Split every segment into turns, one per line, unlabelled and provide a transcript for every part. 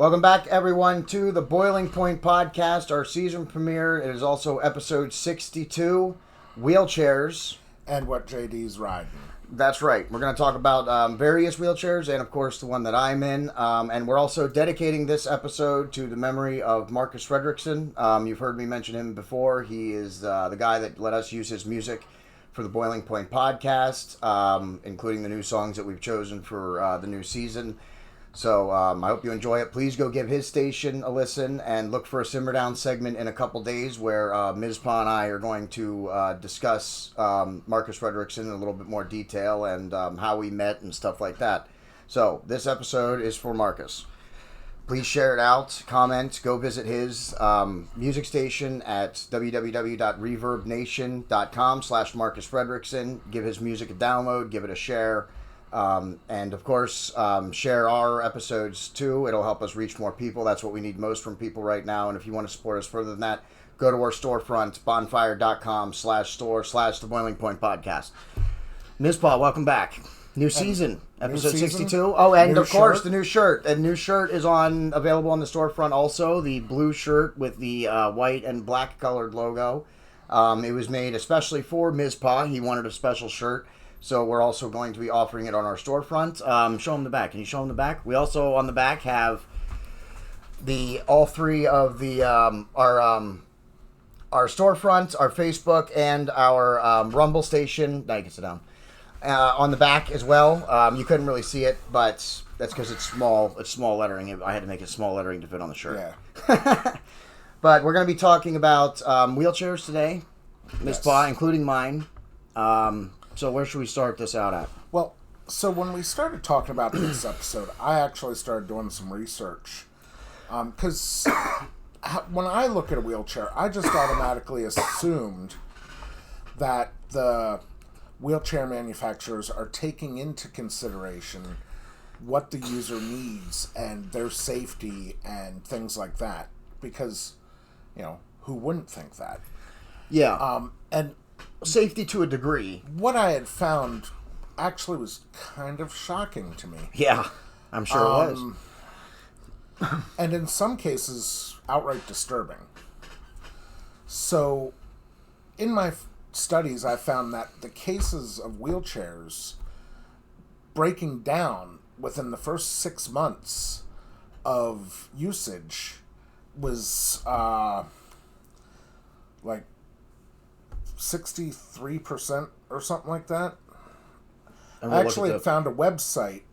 Welcome back, everyone, to the Boiling Point Podcast, our season premiere. It is also episode 62, Wheelchairs.
And what JD's riding.
That's right. We're going to talk about various wheelchairs and, of course, the one that I'm in. And we're also dedicating this episode to the memory of Marcus Frederiksen. You've heard me mention him before. He is the guy that let us use his music for the Boiling Point Podcast, including the new songs that we've chosen for the new season. So I hope you enjoy it. Please go give his station a listen and look for a Simmer Down segment in a couple days where Mizpah and I are going to discuss Marcus Frederiksen in a little bit more detail and how we met and stuff like that. So this episode is for Marcus. Please share it out, comment, go visit his music station at www.reverbnation.com/Marcus Frederiksen. Give his music a download, give it a share. And of course, share our episodes too. It'll help us reach more people. That's what we need most from people right now. And if you want to support us further than that, go to our storefront, bonfire.com/store/The Boiling Point Podcast. Mizpah, welcome back. New season, episode 62. Oh, and of course, the new shirt. And new shirt is available on the storefront also. The blue shirt with the white and black colored logo. It was made especially for Mizpah. He wanted a special shirt. So we're also going to be offering it on our storefront. Show them the back. Can you show them the back? We also on the back have all three of the our storefront, our Facebook, and our Rumble station. Now you can sit down. On the back as well. You couldn't really see it, but that's because it's small. It's small lettering. I had to make it small lettering to fit on the shirt.
Yeah.
But we're going to be talking about wheelchairs today, Mizpah, including mine. So where should we start this out at?
Well, so when we started talking about this episode, I actually started doing some research. Because when I look at a wheelchair, I just automatically assumed that the wheelchair manufacturers are taking into consideration what the user needs and their safety and things like that. Because, who wouldn't think that?
Yeah.
And
safety to a degree.
What I had found actually was kind of shocking to me.
Yeah, I'm sure it was.
And in some cases, outright disturbing. So, in my studies, I found that the cases of wheelchairs breaking down within the first 6 months of usage was like 63% or something like that. I actually found a website,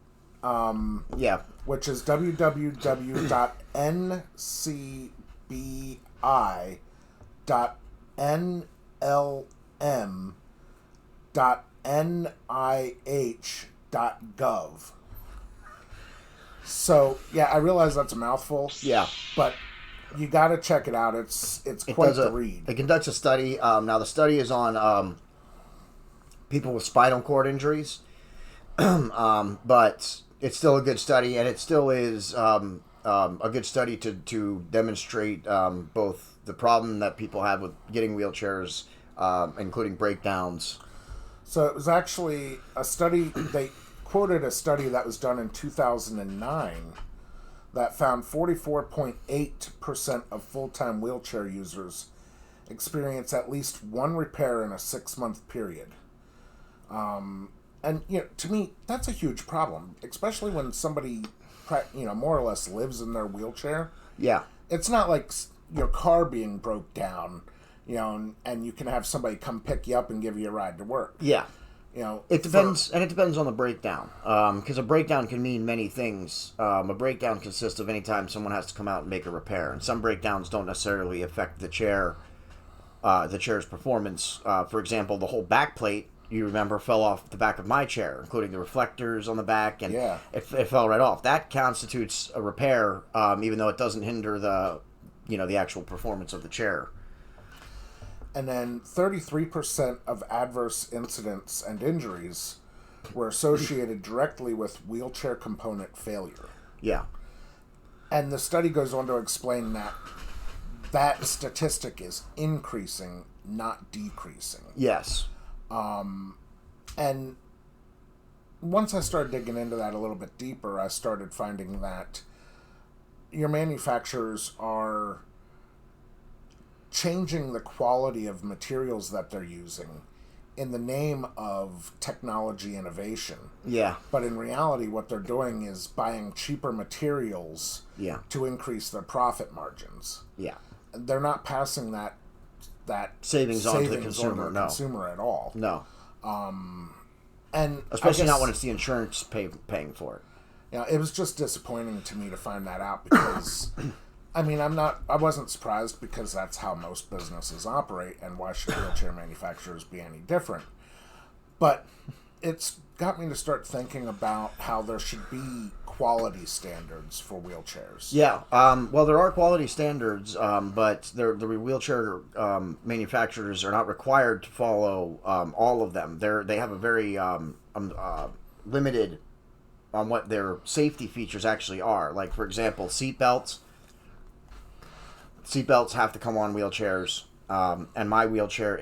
which is www.ncbi.nlm.nih.gov. So, yeah, I realize that's a mouthful.
Yeah.
But you got to check it out. It's quite the read.
It conducts a study. Now, the study is on people with spinal cord injuries. But it's still a good study, and it still is a good study to demonstrate both the problem that people have with getting wheelchairs, including breakdowns.
So it was actually a study, they quoted a study that was done in 2009 that found 44.8% of full-time wheelchair users experience at least one repair in a 6-month period. And, to me, that's a huge problem, especially when somebody, more or less lives in their wheelchair.
Yeah.
It's not like your car being broke down, and you can have somebody come pick you up and give you a ride to work.
Yeah. It depends, and it depends on the breakdown, because a breakdown can mean many things. A breakdown consists of any time someone has to come out and make a repair, and some breakdowns don't necessarily affect the chair's performance. For example, the whole back plate, you remember, fell off the back of my chair, including the reflectors on the back, and it fell right off. That constitutes a repair, even though it doesn't hinder the actual performance of the chair.
And then 33% of adverse incidents and injuries were associated directly with wheelchair component failure.
Yeah.
And the study goes on to explain that statistic is increasing, not decreasing.
Yes.
And once I started digging into that a little bit deeper, I started finding that your manufacturers are changing the quality of materials that they're using in the name of technology innovation.
Yeah.
But in reality, what they're doing is buying cheaper materials to increase their profit margins.
Yeah.
They're not passing that
savings on to the consumer.
Consumer at all.
No.
And
especially not when it's the insurance paying for it.
Yeah, it was just disappointing to me to find that out because, I mean, I wasn't surprised because that's how most businesses operate, and why should wheelchair manufacturers be any different? But it's got me to start thinking about how there should be quality standards for wheelchairs.
Yeah, well, there are quality standards, but the wheelchair manufacturers are not required to follow all of them. They have a very limited on what their safety features actually are. Like, for example, seatbelts. Seatbelts have to come on wheelchairs, and my wheelchair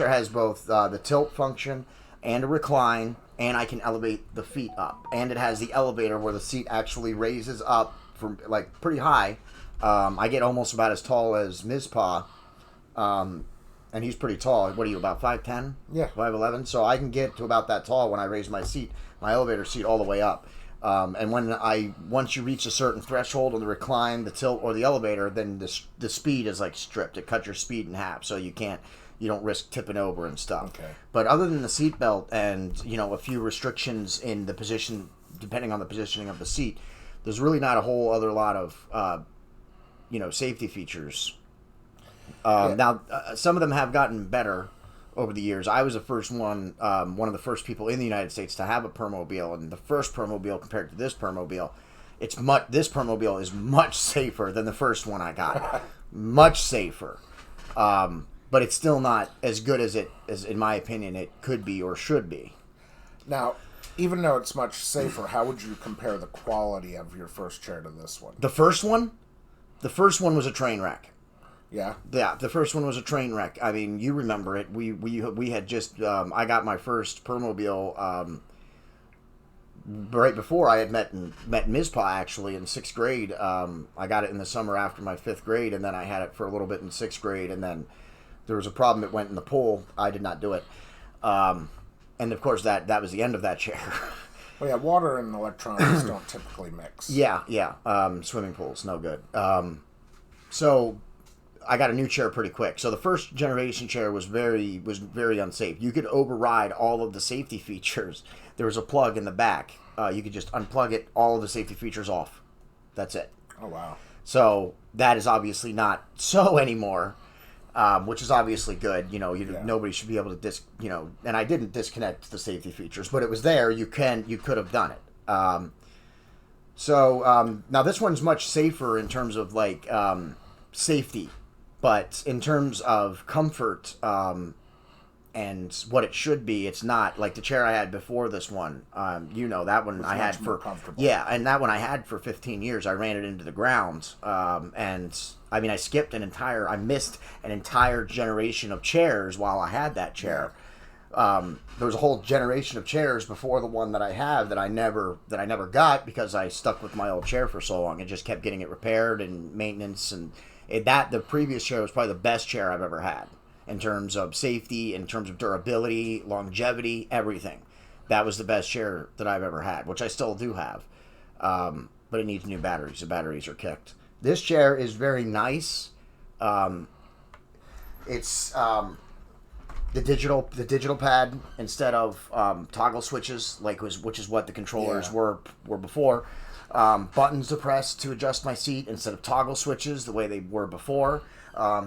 has both the tilt function and a recline, and I can elevate the feet up, and it has the elevator where the seat actually raises up from like pretty high. I get almost about as tall as Mizpah, and he's pretty tall. What are you, about 5'10"?
Yeah,
5'11". So I can get to about that tall when I raise my seat, my elevator seat, all the way up. And once you reach a certain threshold on the recline, the tilt, or the elevator, then the speed is like stripped. It cuts your speed in half, so you don't risk tipping over and stuff.
Okay.
But other than the seatbelt and a few restrictions in the position, depending on the positioning of the seat, there's really not a whole other lot of safety features. Now, some of them have gotten better over the years. I was the first one of the first people in the United States to have a Permobile, and the first Permobile compared to this Permobile, this Permobile is much safer than the first one I got. Much safer. But it's still not as good as in my opinion, it could be or should be.
Now, even though it's much safer, how would you compare the quality of your first chair to this one?
The first one was a train wreck.
Yeah.
Yeah, the first one was a train wreck. I mean, you remember it. We had just I got my first Permobile right before I had met Mizpah, actually, in 6th grade. I got it in the summer after my 5th grade, and then I had it for a little bit in 6th grade, and then there was a problem. It went in the pool. I did not do it. And of course, that was the end of that chair.
Well, yeah, water and electronics don't typically mix.
Yeah. Swimming pools, no good. So I got a new chair pretty quick. So the first generation chair was very unsafe. You could override all of the safety features. There was a plug in the back. You could just unplug it, all of the safety features off. That's it.
Oh, wow.
So that is obviously not so anymore, which is obviously good. Nobody should be able to and I didn't disconnect the safety features, but it was there. You could have done it. So now this one's much safer in terms of like safety. But in terms of comfort and what it should be, it's not. Like the chair I had before this one, that one I had for
comfortable.
Yeah, and that one I had for 15 years. I ran it into the ground, and I mean, I missed an entire generation of chairs while I had that chair. There was a whole generation of chairs before the one that I have that I never got because I stuck with my old chair for so long and just kept getting it repaired and maintenance and. The previous chair was probably the best chair I've ever had in terms of safety, in terms of durability, longevity, everything. That was the best chair that I've ever had, which I still do have. But it needs new batteries. The batteries are kicked. This chair is very nice. It's the digital pad instead of toggle switches, which is what the controllers were before. Buttons to press to adjust my seat instead of toggle switches the way they were before.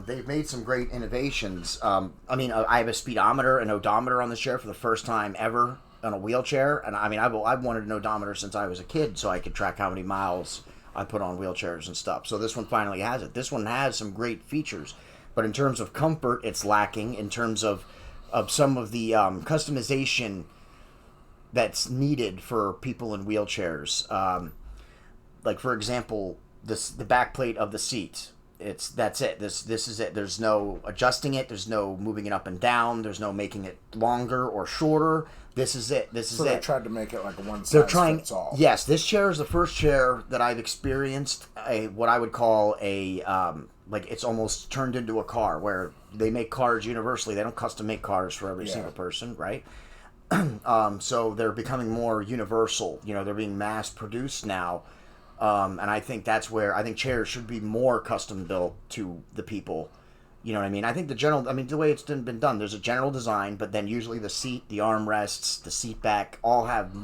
They've made some great innovations. I have a speedometer and odometer on this chair for the first time ever on a wheelchair. And I mean, I've wanted an odometer since I was a kid so I could track how many miles I put on wheelchairs and stuff. So this one finally has it. This one has some great features. But in terms of comfort, it's lacking. In terms of some of the customization that's needed for people in wheelchairs. Like, for example, the back plate of the seat. That's it. This is it. There's no adjusting it. There's no moving it up and down. There's no making it longer or shorter. This is it. This is it.
So they tried to make it like a one
They're
size
trying.
fits all.
Yes, this chair is the first chair that I've experienced what I would call a like it's almost turned into a car, where they make cars universally. They don't custom make cars for every single person, right? So they're becoming more universal. They're being mass produced now. And I think that's where I think chairs should be more custom built to the people. You know what I mean? I think the way it's been done, there's a general design, but then usually the seat, the armrests, the seat back all have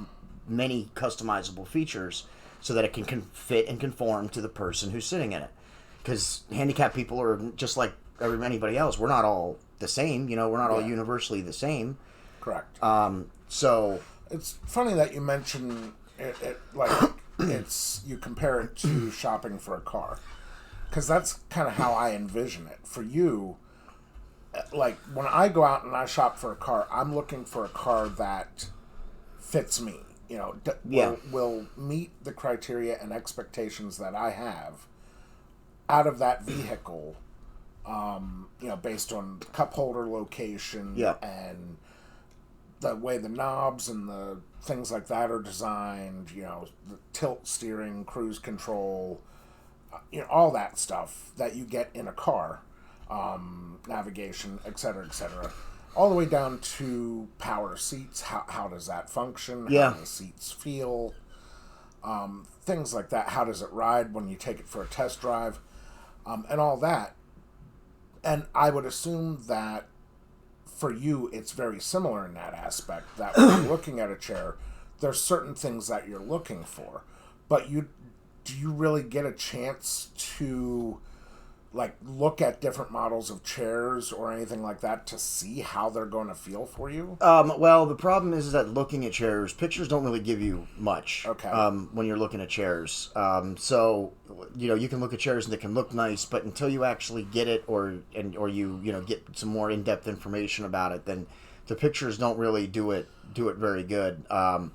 many customizable features so that it can fit and conform to the person who's sitting in it. Because handicapped people are just like anybody else. We're not all the same. We're not all universally the same.
Correct.
So
it's funny that you mention it like you compare it to shopping for a car, because that's kind of how I envision it. For you, like when I go out and I shop for a car, I'm looking for a car that fits me. Will meet the criteria and expectations that I have out of that vehicle. Based on cup holder location and the way the knobs and the things like that are designed, the tilt steering, cruise control, all that stuff that you get in a car, navigation, etc., all the way down to power seats. How does that function? How do the seats feel? Things like that. How does it ride when you take it for a test drive? And all that. And I would assume that for you, it's very similar in that aspect, that when you're looking at a chair, there's certain things that you're looking for. But do you really get a chance to look at different models of chairs or anything like that to see how they're going to feel for you?
Well, the problem is that looking at chairs, pictures don't really give you much.
Okay.
When you're looking at chairs, so you can look at chairs and they can look nice, but until you actually get it or you get some more in-depth information about it, then the pictures don't really do it very good. Now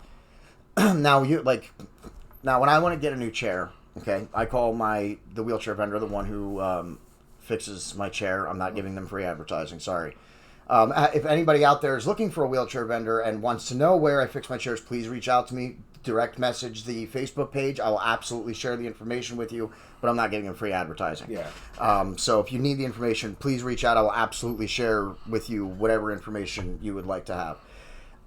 when I want to get a new chair. Okay, I call the wheelchair vendor, the one who fixes my chair. I'm not giving them free advertising, sorry. If anybody out there is looking for a wheelchair vendor and wants to know where I fix my chairs, please reach out to me. Direct message the Facebook page. I will absolutely share the information with you, but I'm not giving them free advertising.
Yeah.
So if you need the information, please reach out. I will absolutely share with you whatever information you would like to have.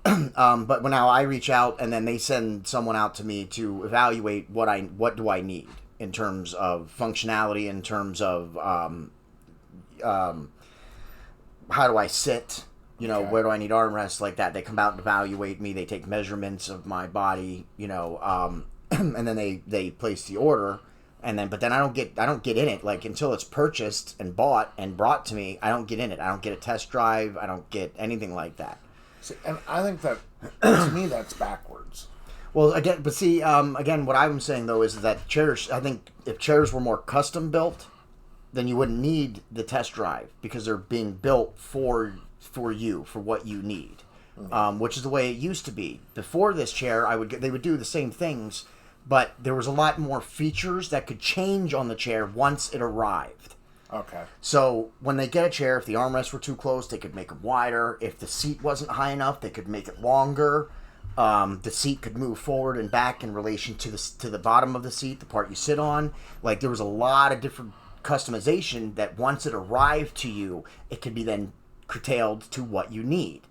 But now I reach out and then they send someone out to me to evaluate what do I need in terms of functionality, in terms of how do I sit, where do I need armrests, like that. They come out and evaluate me. They take measurements of my body, and then they place the order. But then I don't get in it until it's purchased and bought and brought to me. I don't get in it. I don't get a test drive. I don't get anything like that.
See, and I think that, to me, that's backwards.
Well, again, what I'm saying, though, is that chairs, I think if chairs were more custom built, then you wouldn't need the test drive because they're being built for you, for what you need, which is the way it used to be. Before this chair, they would do the same things, but there was a lot more features that could change on the chair once it arrived.
Okay.
So when they get a chair, if the armrests were too close, they could make them wider. If the seat wasn't high enough, they could make it longer. The seat could move forward and back in relation to the bottom of the seat, the part you sit on. There was a lot of different customization that once it arrived to you, it could be then curtailed to what you need.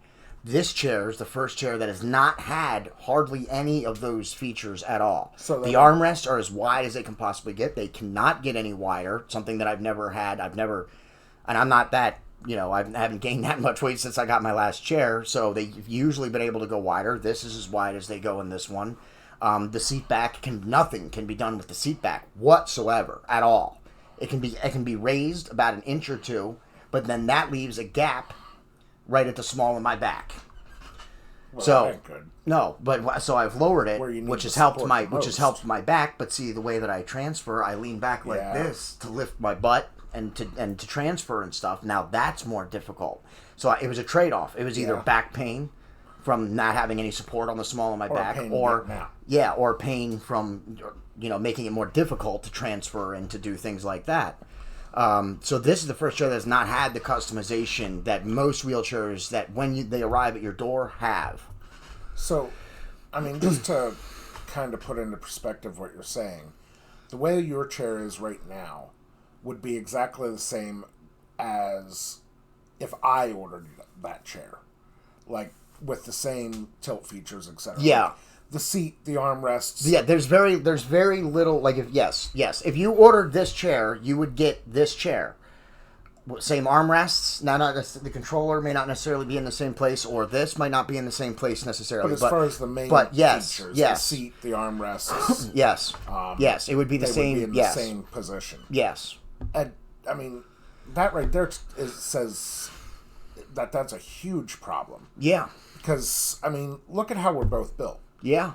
This chair is the first chair that has not had hardly any of those features at all. So the armrests are as wide as they can possibly get. They cannot get any wider, something that I've never had. And I'm not that, I haven't gained that much weight since I got my last chair, so they've usually been able to go wider. This is as wide as they go in this one. The seat back, nothing can be done with the seat back whatsoever at all. It can be raised about an inch or two, but then that leaves a gap right at the small of my back.
Well,
so no, but so I've lowered it, which has helped my back. But see, the way that I transfer, I lean back like this to lift my butt and to transfer and stuff. Now that's more difficult. So it was a trade-off. It was either back pain from not having any support on the small of my back, or pain from making it more difficult to transfer and to do things like that. So this is the first chair that has not had the customization that most wheelchairs that when they arrive at your door have.
So, I mean, just to kind of put into perspective what you're saying, the way your chair is right now would be exactly the same as if I ordered that chair, like with the same tilt features, etc.
Yeah.
Like the seat, the armrests.
Yeah, there's very little, like, if you ordered this chair, you would get this chair. Same armrests. Now, not the controller may not necessarily be in the same place, or this might not be in the same place necessarily.
But as far as the main
yes,
features,
yes,
the seat, the armrests,
yes, it would be the same.
Would be in the same position.
Yes,
and I mean that right there says that that's a huge problem.
Yeah,
because I mean, look at how we're both built.
Yeah,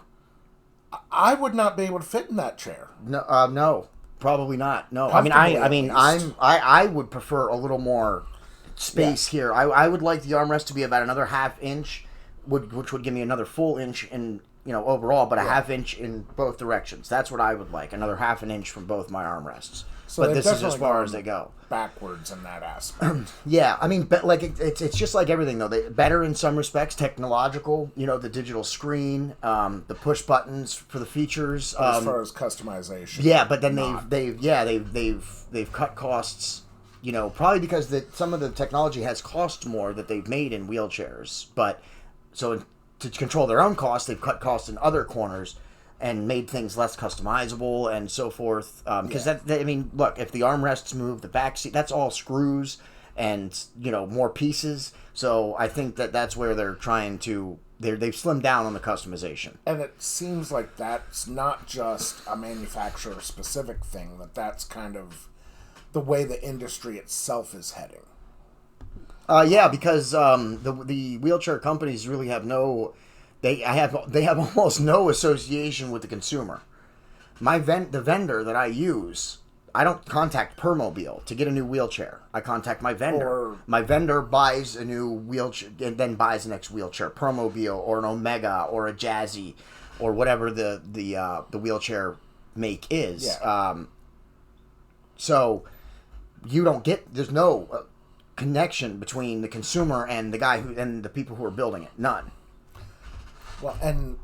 I would not be able to fit in that chair.
No, no. Probably not. No, I would prefer a little more space here. I would like the armrest to be about another half inch, which would give me another full inch in overall, but a half inch in both directions. That's what I would like. Another half an inch from both my armrests.
So
but this is as far as they go.
Backwards in that aspect.
Yeah, I mean, but like it's just like everything though. Better in some respects, technological. The digital screen, the push buttons for the features.
As far as customization.
Yeah, but then they've cut costs. Probably because some of the technology has cost more that they've made in wheelchairs. But so to control their own costs, they've cut costs in other corners and made things less customizable and so forth. Because look, if the armrests move, the back seat, that's all screws and more pieces. So I think that's where they're trying to. They've slimmed down on the customization.
And it seems like that's not just a manufacturer specific thing. That's kind of the way the industry itself is heading.
Yeah, because the wheelchair companies really have no. They have almost no association with the consumer. The vendor that I use, I don't contact Permobile to get a new wheelchair. I contact my vendor. My vendor buys a new wheelchair and then buys the next wheelchair, Permobile or an Omega or a Jazzy or whatever the wheelchair make is.
Yeah.
So you don't get. There's no connection between the consumer and the guy and the people who are building it. None.
Well, and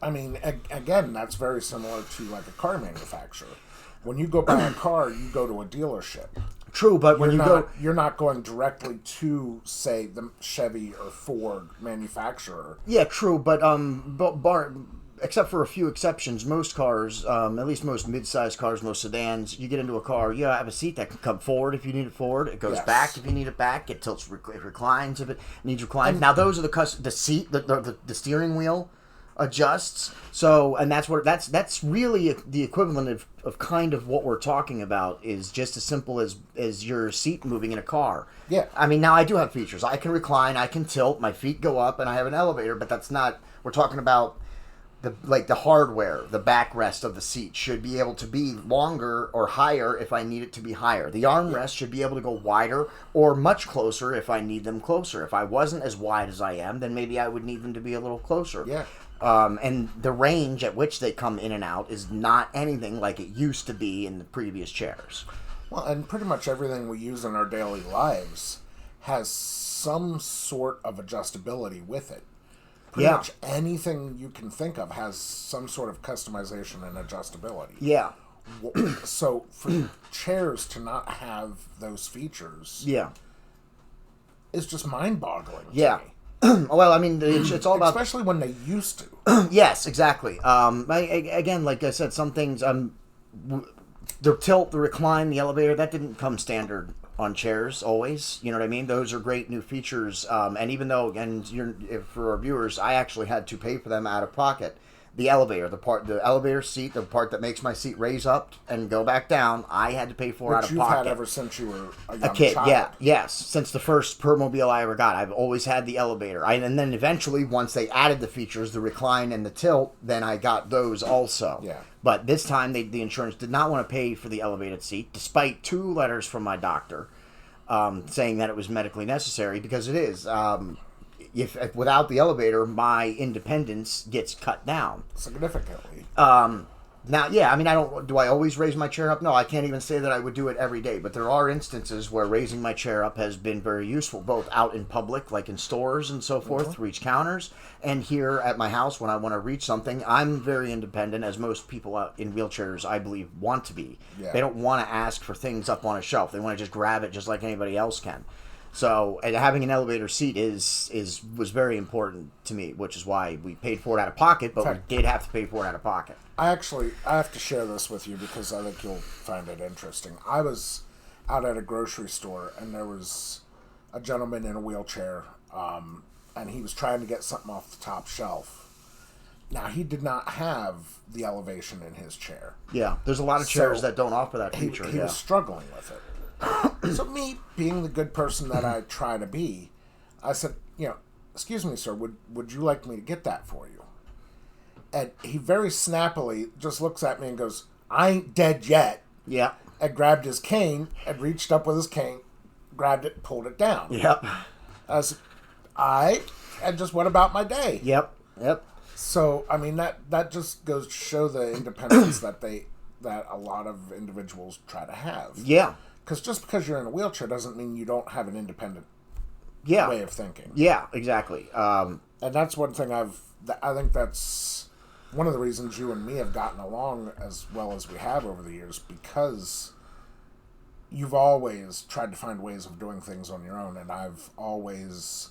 I mean, again, that's very similar to like a car manufacturer. When you go buy a car, you go to a dealership.
True, but
you're not going directly to, say, the Chevy or Ford manufacturer.
Yeah, true, but except for a few exceptions, most cars, at least most mid-sized cars, most sedans, you get into a car, you have a seat that can come forward if you need it forward. It goes back if you need it back. It tilts, it reclines if it needs recline. Now those are the seat, the steering wheel adjusts. So, and that's really the equivalent of kind of what we're talking about is just as simple as your seat moving in a car.
Yeah.
I mean, now I do have features. I can recline, I can tilt, my feet go up, and I have an elevator, but that's not, we're talking about the hardware, the backrest of the seat should be able to be longer or higher if I need it to be higher. The armrest should be able to go wider or much closer if I need them closer. If I wasn't as wide as I am, then maybe I would need them to be a little closer.
Yeah.
And the range at which they come in and out is not anything like it used to be in the previous chairs.
Well, and pretty much everything we use in our daily lives has some sort of adjustability with it. Pretty much anything you can think of has some sort of customization and adjustability.
Yeah.
So for chairs to not have those features is just mind-boggling to me.
Well, I mean, it's all about...
Especially when they used to.
Yes, exactly. Again, like I said, some things... the tilt, the recline, the elevator, that didn't come standard on chairs always. You know what I mean? Those are great new features. And even though, for our viewers, I actually had to pay for them out of pocket. The elevator, the elevator seat, the part that makes my seat raise up and go back down, I had to pay for out of pocket.
Which you've had ever since you were a young
kid.
child.
Yes. Since the first Permobile I ever got, I've always had the elevator. And then eventually, once they added the features, the recline and the tilt, then I got those also.
Yeah. But
this time, the insurance did not want to pay for the elevated seat, despite 2 letters from my doctor saying that it was medically necessary, because it is. If without the elevator, my independence gets cut down
significantly.
Now, yeah, I mean, do I always raise my chair up? No, I can't even say that I would do it every day, but there are instances where raising my chair up has been very useful, both out in public, like in stores and so forth, to reach counters, and here at my house when I want to reach something. I'm very independent, as most people out in wheelchairs, I believe, want to be.
Yeah.
They don't want to ask for things up on a shelf. They want to just grab it just like anybody else can. So, and having an elevator seat was very important to me, which is why we paid for it out of pocket, but we did have to pay for it out of pocket.
I have to share this with you because I think you'll find it interesting. I was out at a grocery store and there was a gentleman in a wheelchair, and he was trying to get something off the top shelf. Now, he did not have the elevation in his chair.
Yeah, there's a lot of chairs that don't offer that feature.
He was struggling with it. So me, being the good person that I try to be, I said, excuse me, sir, would you like me to get that for you? And he very snappily just looks at me and goes, I ain't dead yet.
Yeah.
And grabbed his cane and reached up with his cane, grabbed it, pulled it down.
Yep.
I said, and just went about my day.
Yep.
So, I mean, that just goes to show the independence that a lot of individuals try to have.
Yeah.
Because just because you're in a wheelchair doesn't mean you don't have an independent way of thinking.
Yeah, exactly.
And that's one thing I think that's one of the reasons you and me have gotten along as well as we have over the years, because you've always tried to find ways of doing things on your own, and I've always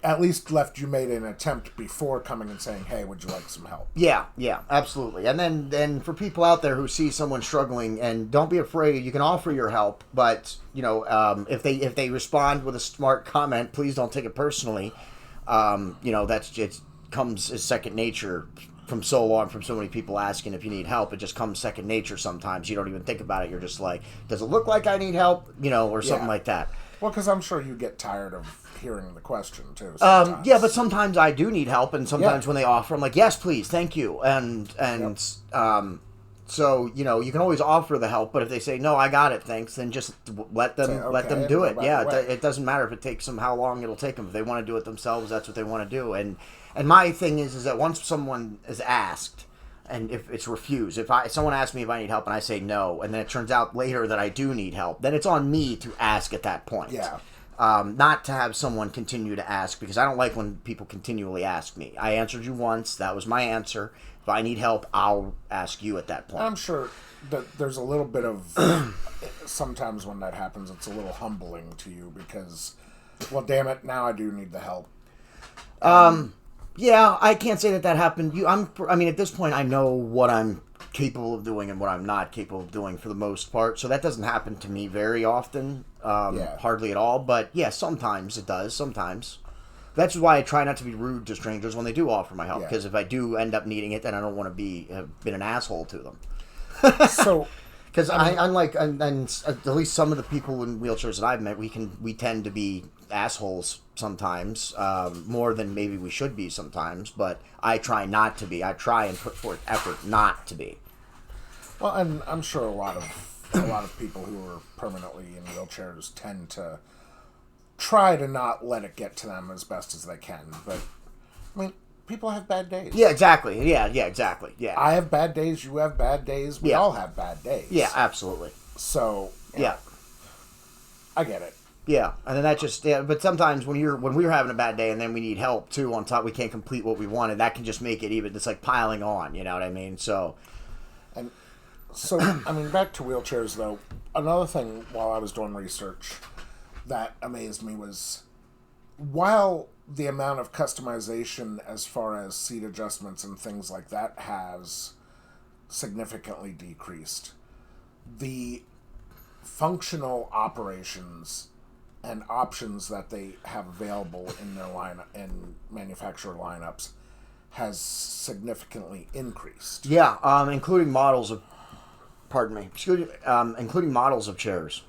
at least left you made an attempt before coming and saying, hey, would you like some help?
Yeah, absolutely. And then for people out there who see someone struggling, and don't be afraid, you can offer your help, but if they respond with a smart comment, please don't take it personally. That's it comes as second nature from so many people asking if you need help. It just comes second nature sometimes. You don't even think about it. You're just like, does it look like I need help? Or something like that.
Well, because I'm sure you get tired of hearing the question too.
Yeah, but sometimes I do need help, and sometimes when they offer, I'm like, yes, please, thank you, so you can always offer the help, but if they say no, I got it, thanks, then just let them do it. Yeah, it doesn't matter if it takes them how long it'll take them. If they want to do it themselves, that's what they want to do. And my thing is that once someone is asked, and if it's refused, if someone asks me if I need help and I say no, and then it turns out later that I do need help, then it's on me to ask at that point.
Yeah.
Not to have someone continue to ask, because I don't like when people continually ask me. I answered you once. That was my answer. If I need help, I'll ask you at that point.
I'm sure that there's a little bit of... sometimes when that happens, it's a little humbling to you because, well, damn it, now I do need the help.
Yeah, I can't say that happened. At this point, I know what I'm capable of doing and what I'm not capable of doing for the most part. So that doesn't happen to me very often, hardly at all. But yeah, sometimes it does. Sometimes. That's why I try not to be rude to strangers when they do offer my help. Because if I do end up needing it, then I don't want to have been an asshole to them.
So,
because unlike at least some of the people in wheelchairs that I've met, we tend to be assholes sometimes, more than maybe we should be sometimes. But I try not to be. I try and put forth effort not to be.
Well, and I'm sure a lot of people who are permanently in wheelchairs tend to try to not let it get to them as best as they can. But I mean, people have bad days.
Yeah, exactly. Yeah, exactly. Yeah.
I have bad days. You have bad days. We all have bad days.
Yeah, absolutely.
So
yeah,
I get it.
Yeah, and then that just but sometimes when we're having a bad day and then we need help too on top, we can't complete what we wanted. That can just make it even. It's like piling on. You know what I mean? So
I mean, back to wheelchairs though. Another thing while I was doing research that amazed me was, while the amount of customization as far as seat adjustments and things like that has significantly decreased, the functional operations and options that they have available in their in manufacturer lineups has significantly increased.
Yeah, including models of chairs.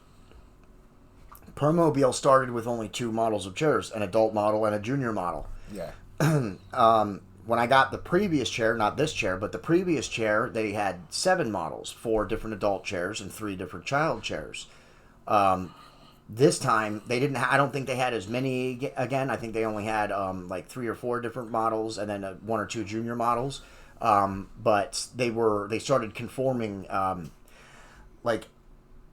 Permobile started with only 2 models of chairs, an adult model and a junior model.
Yeah.
When I got the previous chair, not this chair, but the previous chair, they had 7 models, 4 different adult chairs and 3 different child chairs. This time, they didn't. I don't think they had as many again. I think they only had like 3 or 4 different models, and then 1 or 2 junior models. But they started conforming, like,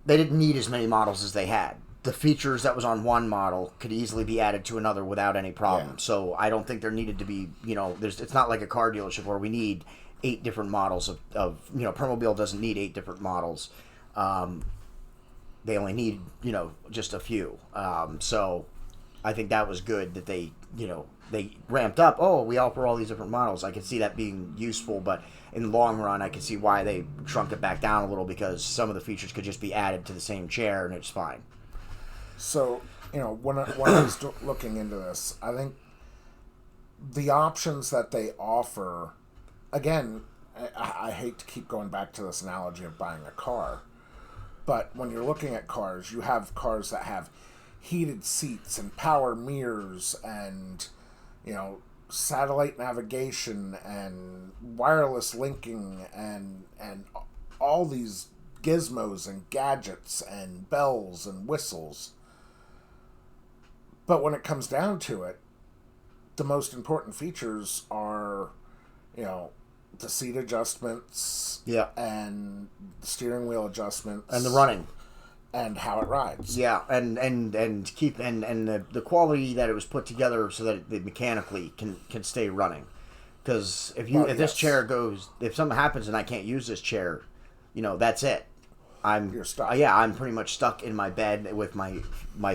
they didn't need as many models as they had. The features that was on one model could easily be added to another without any problem.
Yeah.
So I don't think there needed to be, it's not like a car dealership where we need 8 different models of Permobil doesn't need 8 different models. They only need, just a few. So I think that was good that they ramped up. Oh, we offer all these different models. I could see that being useful, but in the long run, I could see why they shrunk it back down a little, because some of the features could just be added to the same chair and it's fine.
So, when I was looking into this, I think the options that they offer, again, I hate to keep going back to this analogy of buying a car, but when you're looking at cars, you have cars that have heated seats and power mirrors and, satellite navigation and wireless linking and all these gizmos and gadgets and bells and whistles. But when it comes down to it, the most important features are, the seat adjustments, and the steering wheel adjustments,
and the running,
and how it rides.
Yeah, and the quality that it was put together so that it mechanically can stay running. Because if this chair goes, if something happens and I can't use this chair, that's it.
You're stuck.
Yeah, I'm pretty much stuck in my bed with my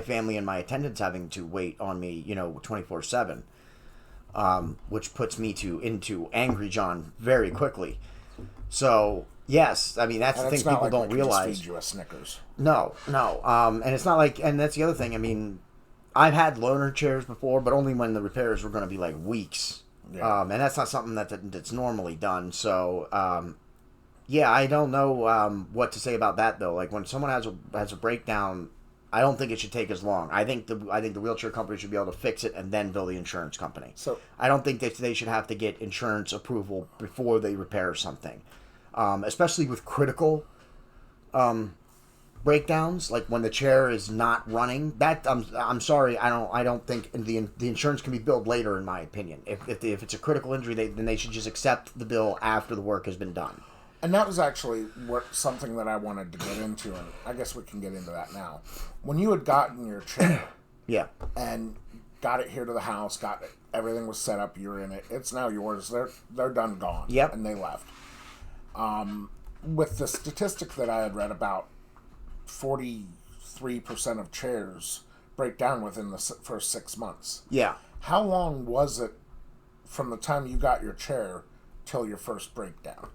family and my attendants having to wait on me, 24/7, which puts me into Angry John very quickly. So yes, I mean that's the thing people don't realize.
Just feed you a Snickers.
No, and it's not like, and that's the other thing. I mean, I've had loaner chairs before, but only when the repairs were going to be like weeks.
Yeah.
And that's not something that's normally done. So. Yeah, I don't know what to say about that though. Like when someone has a breakdown, I don't think it should take as long. I think the wheelchair company should be able to fix it and then bill the insurance company.
So
I don't think that they should have to get insurance approval before they repair something, especially with critical breakdowns, like when the chair is not running. That I'm sorry, I don't think the insurance can be billed later. In my opinion, if it's a critical injury, then they should just accept the bill after the work has been done.
And that was actually something that I wanted to get into, and I guess we can get into that now. When you had gotten your chair,
yeah,
and got it here to the house, everything was set up, you're in it. It's now yours. They're done, gone.
Yep.
And they left. With the statistic that I had read, about 43% of chairs break down within the first 6 months.
Yeah.
How long was it from the time you got your chair till your first breakdown?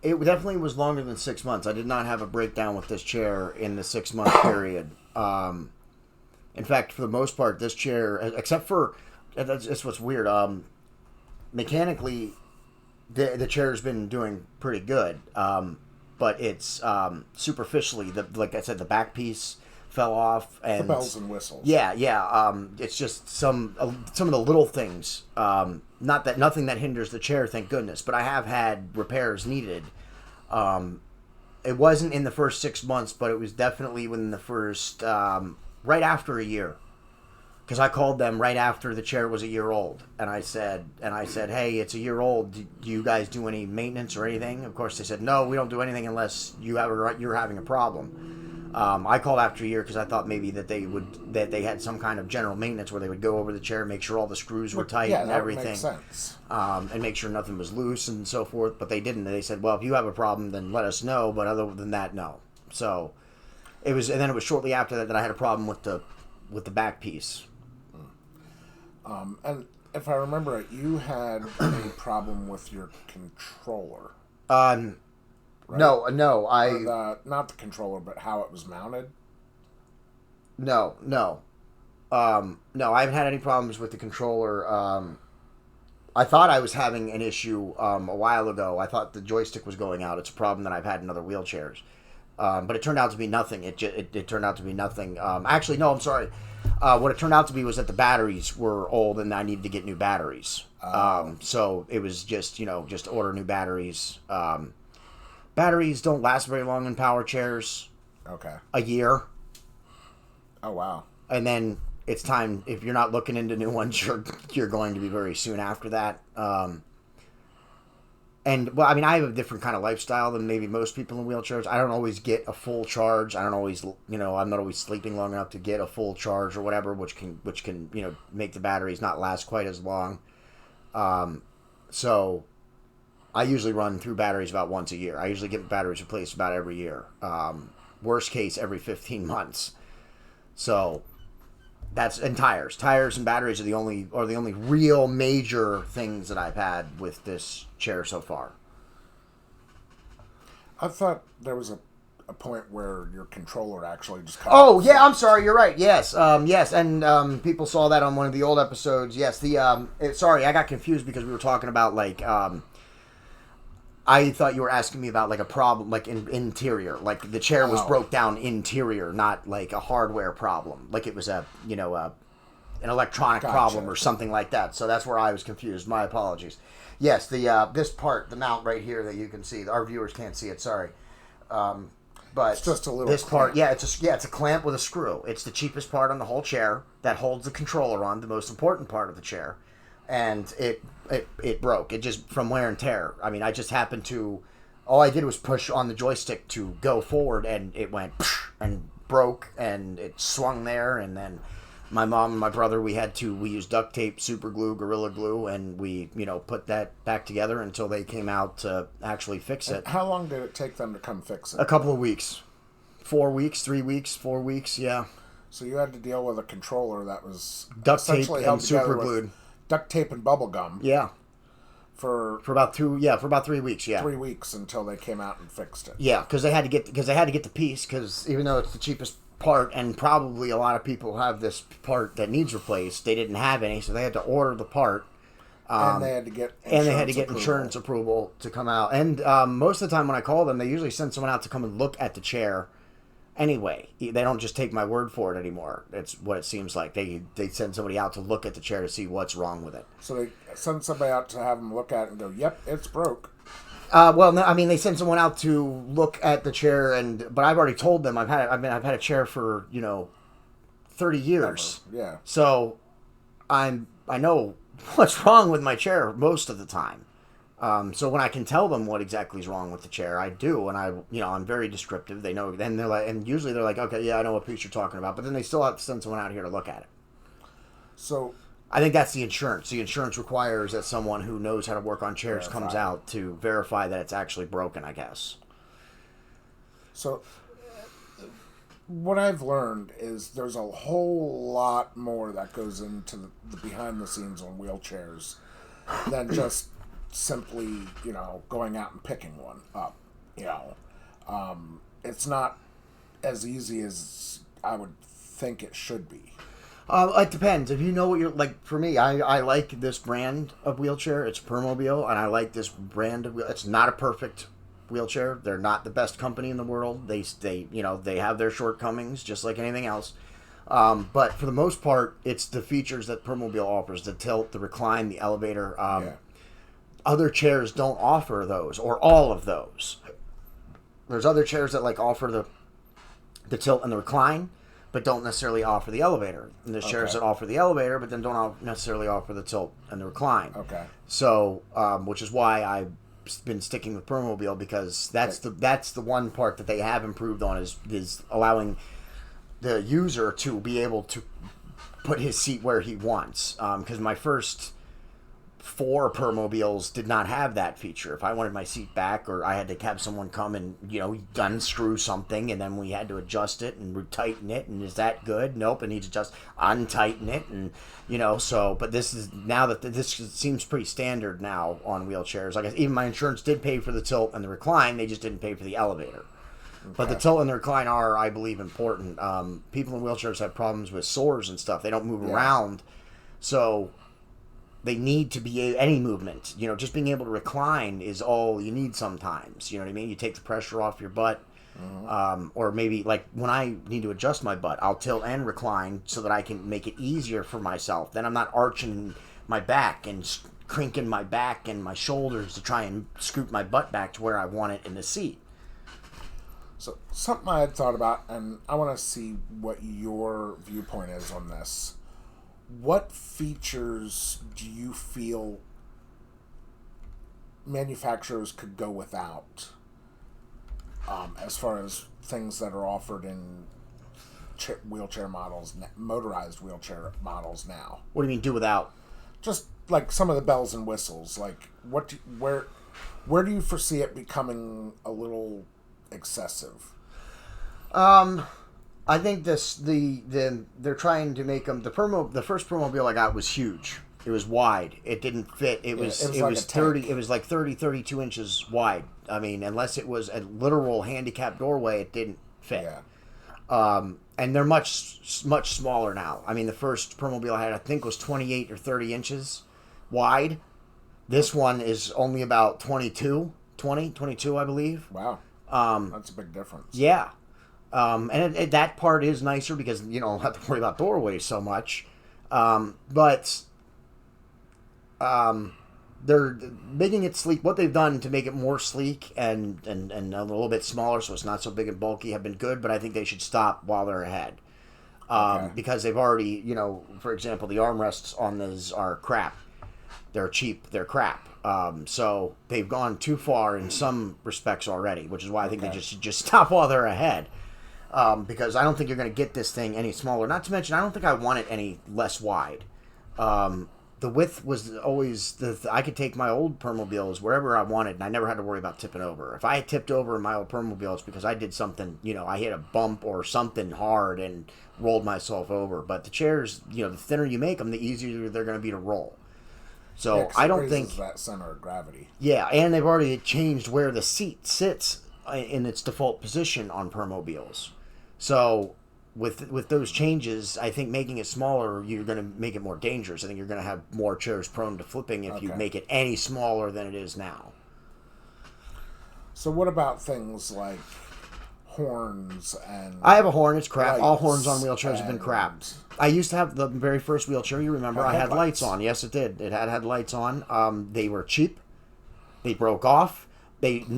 It definitely was longer than 6 months. I did not have a breakdown with this chair in the 6-month period. In fact, for the most part, this chair, except for, that's what's weird. Mechanically, the chair's been doing pretty good. But it's superficially, like I said, the back piece fell off, and
the bells and whistles.
Yeah. It's just some of the little things. Nothing that hinders the chair, thank goodness. But I have had repairs needed. It wasn't in the first 6 months, but it was definitely within the first right after a year. Because I called them right after the chair was a year old, and I said, hey, it's a year old. Do you guys do any maintenance or anything? Of course, they said, no, we don't do anything unless you're having a problem. I called after a year because I thought maybe that they had some kind of general maintenance where they would go over the chair, make sure all the screws were tight and everything,
makes sense.
And make sure nothing was loose and so forth. But they didn't. They said, well, if you have a problem, then let us know. But other than that, no. So it was, and then it was shortly after that I had a problem with the back piece.
And if I remember it, you had a problem with your controller.
Right? No,
not the controller, but how it was mounted.
No, I haven't had any problems with the controller. I thought I was having an issue a while ago. I thought the joystick was going out. It's a problem that I've had in other wheelchairs, but it turned out to be nothing. It turned out to be nothing. Actually, no, I'm sorry. What it turned out to be was that the batteries were old and I needed to get new batteries. So it was just order new batteries. Batteries don't last very long in power chairs.
Okay.
A year.
Oh, wow.
And then it's time, if you're not looking into new ones, you're going to be very soon after that. And well, I mean, I have a different kind of lifestyle than maybe most people in wheelchairs. I don't always get a full charge. I don't always, I'm not always sleeping long enough to get a full charge or whatever, which can make the batteries not last quite as long. So I usually run through batteries about once a year. I usually get batteries replaced about every year. Worst case, every 15 months. So that's, and tires and batteries are the only real major things that I've had with this chair so far.
I thought there was a point where your controller actually just
I'm sorry, you're right. Yes, and people saw that on one of the old episodes. Yes, sorry, I got confused because we were talking about I thought you were asking me about like a problem, like in interior, like the chair was broke down interior, not like a hardware problem, like it was an electronic problem or something like that. So that's where I was confused. My apologies. Yes, this part, the mount right here that you can see, our viewers can't see it. Sorry, but
it's just a little.
This
clamp.
part, it's a clamp with a screw. It's the cheapest part on the whole chair that holds the controller on, the most important part of the chair, and it broke. It just, from wear and tear. I mean, I just happened to, all I did was push on the joystick to go forward, and it went and broke, and it swung there, and then my mom and my brother, we used duct tape, super glue, Gorilla Glue, and we, put that back together until they came out to actually fix it.
And how long did it take them to come fix it?
A couple of weeks. 4 weeks, 3 weeks, 4 weeks, yeah.
So you had to deal with a controller that was
duct tape and super glued.
Duct tape and bubble gum.
Yeah.
For
about 3 weeks, yeah.
3 weeks until they came out and fixed it.
Yeah, because they had to get the piece, because even though it's the cheapest part, and probably a lot of people have this part that needs replaced, they didn't have any, so they had to order the part.
And they had to get
insurance approval to come out. And most of the time when I call them, they usually send someone out to come and look at the chair. Anyway, they don't just take my word for it anymore. It's what it seems like. They send somebody out to look at the chair to see what's wrong with it.
So they send somebody out to have them look at it and go, "Yep, it's broke."
Well, no, I mean, they send someone out to look at the chair, but I've already told them I've had a chair for 30 years.
Ever. Yeah.
So I know what's wrong with my chair most of the time. So when I can tell them what exactly is wrong with the chair, I do, and I'm very descriptive. They know, and they're like, and usually they're like, okay, yeah, I know what piece you're talking about, but then they still have to send someone out here to look at it.
So
I think that's the insurance. The insurance requires that someone who knows how to work on chairs comes out to verify that it's actually broken, I guess.
So what I've learned is there's a whole lot more that goes into the behind the scenes on wheelchairs than just simply, going out and picking one up. It's not as easy as I would think it should be.
It depends. If you know what you're like. For me, I like this brand of wheelchair. It's Permobile, and I like this brand of wheel. It's not a perfect wheelchair. They're not the best company in the world. They have their shortcomings, just like anything else. But for the most part, it's the features that Permobile offers: the tilt, the recline, the elevator. Other chairs don't offer those, or all of those. There's other chairs that offer the tilt and the recline, but don't necessarily offer the elevator. And there's chairs that offer the elevator, but then don't necessarily offer the tilt and the recline.
Okay.
So, which is why I've been sticking with Permobile, because that's the one part that they have improved on is allowing the user to be able to put his seat where he wants. Because my first 4 Permobiles did not have that feature. If I wanted my seat back, or I had to have someone come and unscrew something, and then we had to adjust it and tighten it, and is that good? Nope, it needs to just untighten it, and so. But this is now that this seems pretty standard now on wheelchairs. Like, even my insurance did pay for the tilt and the recline, they just didn't pay for the elevator. Okay. But the tilt and the recline are, I believe, important. People in wheelchairs have problems with sores and stuff. They don't move around, so they need to be any movement. Just being able to recline is all you need sometimes. You know what I mean? You take the pressure off your butt. Mm-hmm. Or maybe, like, when I need to adjust my butt, I'll tilt and recline so that I can make it easier for myself. Then I'm not arching my back and crinking my back and my shoulders to try and scoop my butt back to where I want it in the seat.
So, something I had thought about, and I want to see what your viewpoint is on this. What features do you feel manufacturers could go without, as far as things that are offered in wheelchair models, motorized wheelchair models now?
What do you mean do without?
Just like some of the bells and whistles. Like, where do you foresee it becoming a little excessive?
I think they're trying to make them the first Permobile I got was huge. It was wide. It didn't fit. It was
like
30. It was like 32 inches wide. I mean, unless it was a literal handicap doorway, it didn't fit.
Yeah.
And they're much smaller now. I mean, the first Permobile I had, I think, was 28 or 30 inches wide. This one is only about 22, I believe.
Wow. That's a big difference.
Yeah. And that part is nicer because you don't have to worry about doorways so much. But they're making it sleek. What they've done to make it more sleek and a little bit smaller so it's not so big and bulky have been good, but I think they should stop while they're ahead. Because they've already, for example, the armrests on those are crap. They're cheap. They're crap. So they've gone too far in some respects already, which is why I think they just stop while they're ahead. Because I don't think you're going to get this thing any smaller. Not to mention, I don't think I want it any less wide. The width was always I could take my old Permobiles wherever I wanted, and I never had to worry about tipping over. If I had tipped over in my old Permobile, it's because I did something, I hit a bump or something hard and rolled myself over. But the chairs, the thinner you make them, the easier they're going to be to roll. So I don't think
that center of gravity.
Yeah, and they've already changed where the seat sits in its default position on Permobiles. So with those changes, I think making it smaller, you're going to make it more dangerous. I think you're going to have more chairs prone to flipping if you make it any smaller than it is now.
So what about things like horns and...
I have a horn. It's crap. All horns on wheelchairs have been crap. I used to have the very first wheelchair. You remember? I had lights on. Yes, it did. It had lights on. They were cheap. They broke off. At least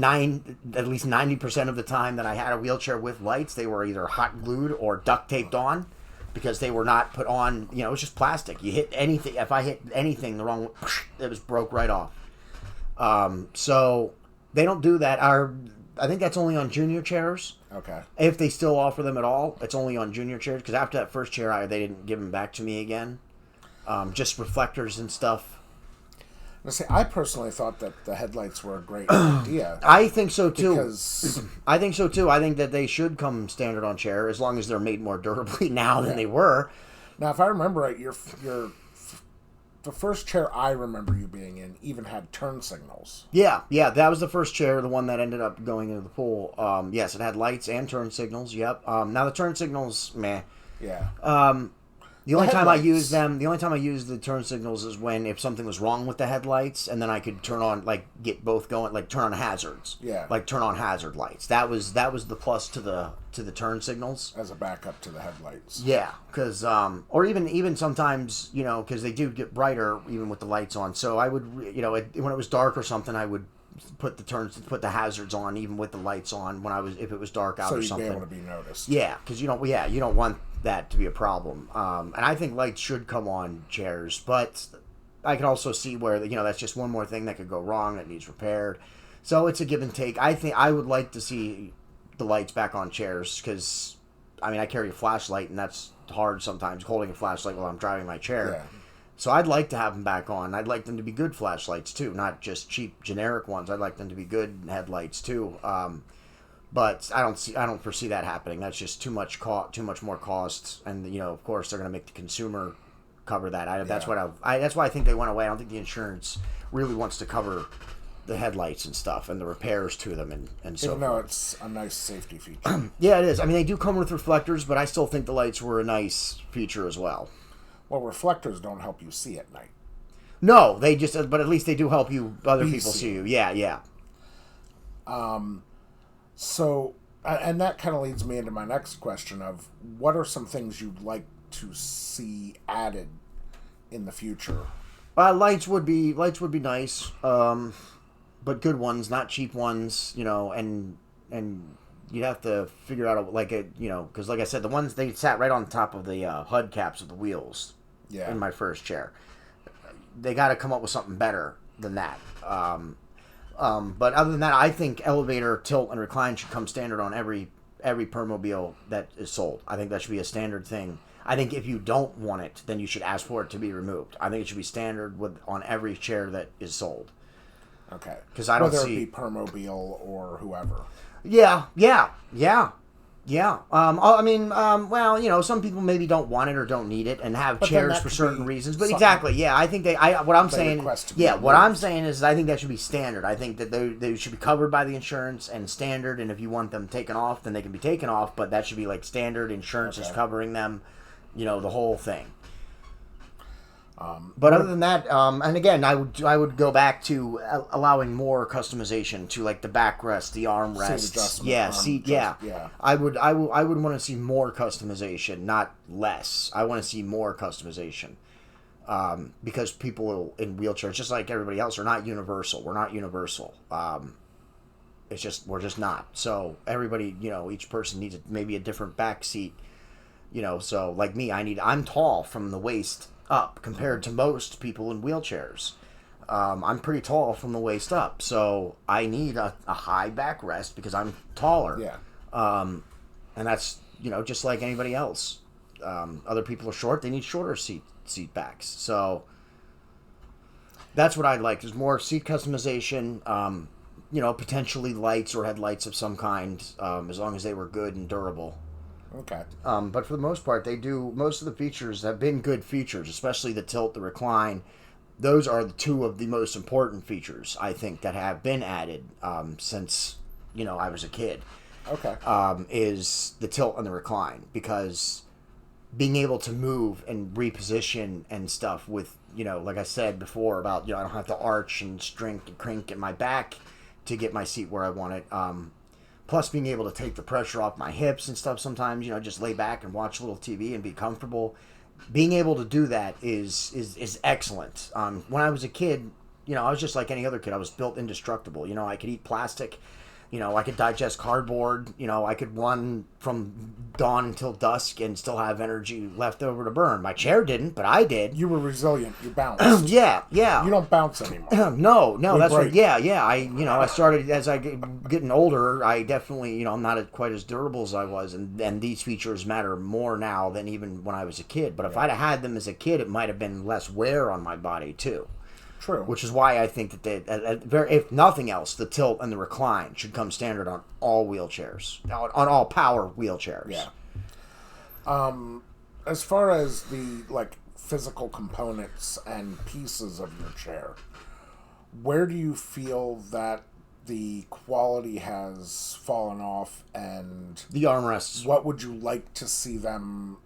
90% of the time that I had a wheelchair with lights, they were either hot glued or duct taped on because they were not put on. It was just plastic. You hit anything. If I hit anything the wrong way, it was broke right off. So they don't do that. I think that's only on junior chairs.
Okay.
If they still offer them at all, it's only on junior chairs because after that first chair, they didn't give them back to me again. Just reflectors and stuff.
I personally thought that the headlights were a great idea.
I think so too. I think so too. I think that they should come standard on chair as long as they're made more durably now than they were.
Now, if I remember right, the first chair I remember you being in even had turn signals.
Yeah, that was the first chair, the one that ended up going into the pool. Yes, it had lights and turn signals. Yep. Now the turn signals, meh.
Yeah.
The only time I used the turn signals is if something was wrong with the headlights, and then I could turn on, get both going, turn on hazards.
Yeah.
Turn on hazard lights. That was the plus to the turn signals.
As a backup to the headlights.
Yeah, because or even sometimes, because they do get brighter even with the lights on. So I would, when it was dark or something, I would put the hazards on even with the lights on if it was dark out or something.
So you'd be able to be noticed.
Yeah, because you don't want that to be a problem. And I think lights should come on chairs, but I can also see where that's just one more thing that could go wrong that needs repaired. So it's a give and take. I think I would like to see the lights back on chairs because I carry a flashlight and that's hard sometimes holding a flashlight while I'm driving my chair.
Yeah.
So I'd like to have them back on. I'd like them to be good flashlights too, not just cheap generic ones. I'd like them to be good headlights too. But I don't foresee that happening. That's just too much more cost, and of course they're going to make the consumer cover that. That's why I think they went away. I don't think the insurance really wants to cover the headlights and stuff and the repairs to them and so forth.
Even though it's a nice safety feature.
Yeah, it is. They do come with reflectors, but I still think the lights were a nice feature as well.
Well, reflectors don't help you see at night.
No, but at least they do help you. Other people see you. Yeah.
So, and that kind of leads me into my next question of what are some things you'd like to see added in the future?
Lights would be nice, but good ones, not cheap ones. And you'd have to figure out because like I said, the ones they sat right on top of the HUD caps of the wheels. Yeah. In my first chair, they got to come up with something better than that. But other than that, I think elevator, tilt, and recline should come standard on every Permobile that is sold. I think that should be a standard thing. I think if you don't want it, then you should ask for it to be removed. I think it should be standard on every chair that is sold.
Okay.
Because I don't
Whether
see...
it be Permobile or whoever.
Yeah. I mean, well, some people maybe don't want it or don't need it and have chairs for certain reasons. But exactly, yeah, I think what I'm saying is I think that should be standard. I think that they should be covered by the insurance and standard. And if you want them taken off, then they can be taken off. But that should be like standard. Insurance is covering them, the whole thing. But other than that, and again, I would go back to allowing more customization to like the backrest, the armrests, yeah. I would want to see more customization, not less. I want to see more customization, because people in wheelchairs, just like everybody else, are not universal. We're not universal. We're just not. So everybody, each person needs maybe a different back seat. So like me, I'm tall from the waist up compared to most people in wheelchairs. I'm pretty tall from the waist up, so I need a high backrest because I'm taller.
Yeah.
And that's just like anybody else. Other people are short; they need shorter seat backs. So that's what I'd like. There's more seat customization. Potentially lights or headlights of some kind, as long as they were good and durable.
Okay.
But for the most part, most of the features have been good features, especially the tilt, the recline. Those are the two of the most important features, I think, that have been added since, I was a kid.
Okay.
Is the tilt and the recline, because being able to move and reposition and stuff with, like I said before about, I don't have to arch and strink and crink in my back to get my seat where I want it. Plus, being able to take the pressure off my hips and stuff sometimes, just lay back and watch a little TV and be comfortable. Being able to do that is excellent. When I was a kid, I was just like any other kid. I was built indestructible. I could eat plastic. I could digest cardboard. I could run from dawn until dusk and still have energy left over to burn. My chair didn't, but I did.
You were resilient. You bounced.
Yeah.
You don't bounce anymore.
No, that's right. Yeah. I started as I getting older. I definitely, I'm not quite as durable as I was, and these features matter more now than even when I was a kid. But if I'd have had them as a kid, it might have been less wear on my body too.
True.
Which is why I think that if nothing else, the tilt and the recline should come standard on all wheelchairs, on all power wheelchairs.
Yeah. As far as the physical components and pieces of your chair, where do you feel that the quality has fallen off, and
the armrests?
What would you like to see them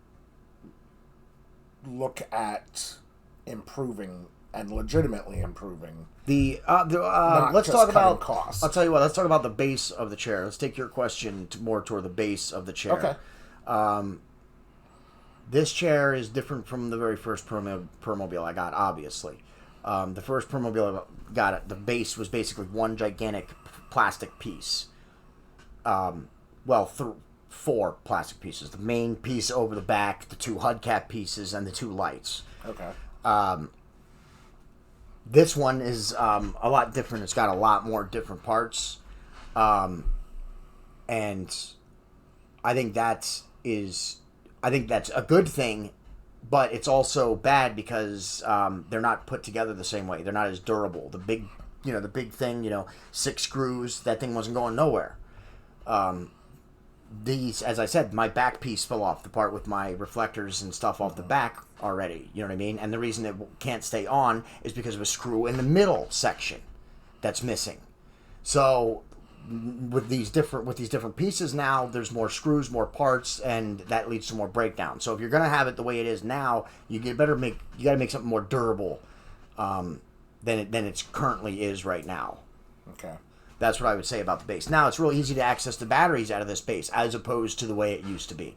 look at improving? And legitimately improving.
Let's talk about
costs.
I'll tell you what. Let's talk about the base of the chair. Let's take your question more toward the base of the chair.
Okay.
This chair is different from the very first Permobile I got. Obviously, the first Permobile I got, the base was basically one gigantic plastic piece. Four plastic pieces: the main piece over the back, the two hubcap pieces, and the two lights.
Okay.
This one is a lot different. It's got a lot more different parts. And I think that's a good thing, but it's also bad because they're not put together the same way. They're not as durable. The big thing, 6 screws, that thing wasn't going nowhere. These, as I said, my back piece fell off, the part with my reflectors and stuff off the back already, you know what I mean? And the reason it can't stay on is because of a screw in the middle section that's missing. So with these different pieces now, there's more screws, more parts, and that leads to more breakdown. So if you're going to have it the way it is now, you got to make something more durable than it currently is right now.
Okay.
That's what I would say about the base. Now, it's real easy to access the batteries out of this base, as opposed to the way it used to be.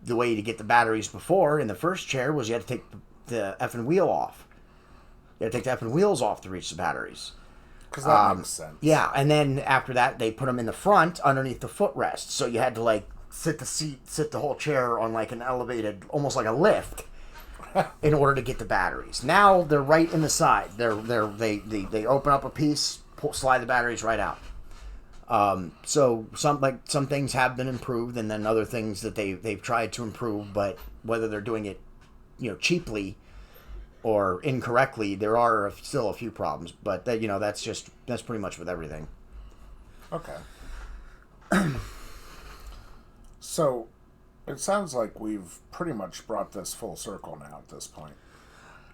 The way to get the batteries before, in the first chair, was you had to take the effing wheel off. You had to take the effing wheels off to reach the batteries.
Because that makes sense.
Yeah, and then after that, they put them in the front, underneath the footrest. So you had to, sit the whole chair on, an elevated, almost like a lift. in order to get the batteries. Now they're right in the side. They open up a piece, slide the batteries right out. So some things have been improved, and then other things that they've tried to improve, but whether they're doing it, cheaply or incorrectly, there are still a few problems. But that's pretty much with everything.
Okay. So, it sounds like we've pretty much brought this full circle now at this point.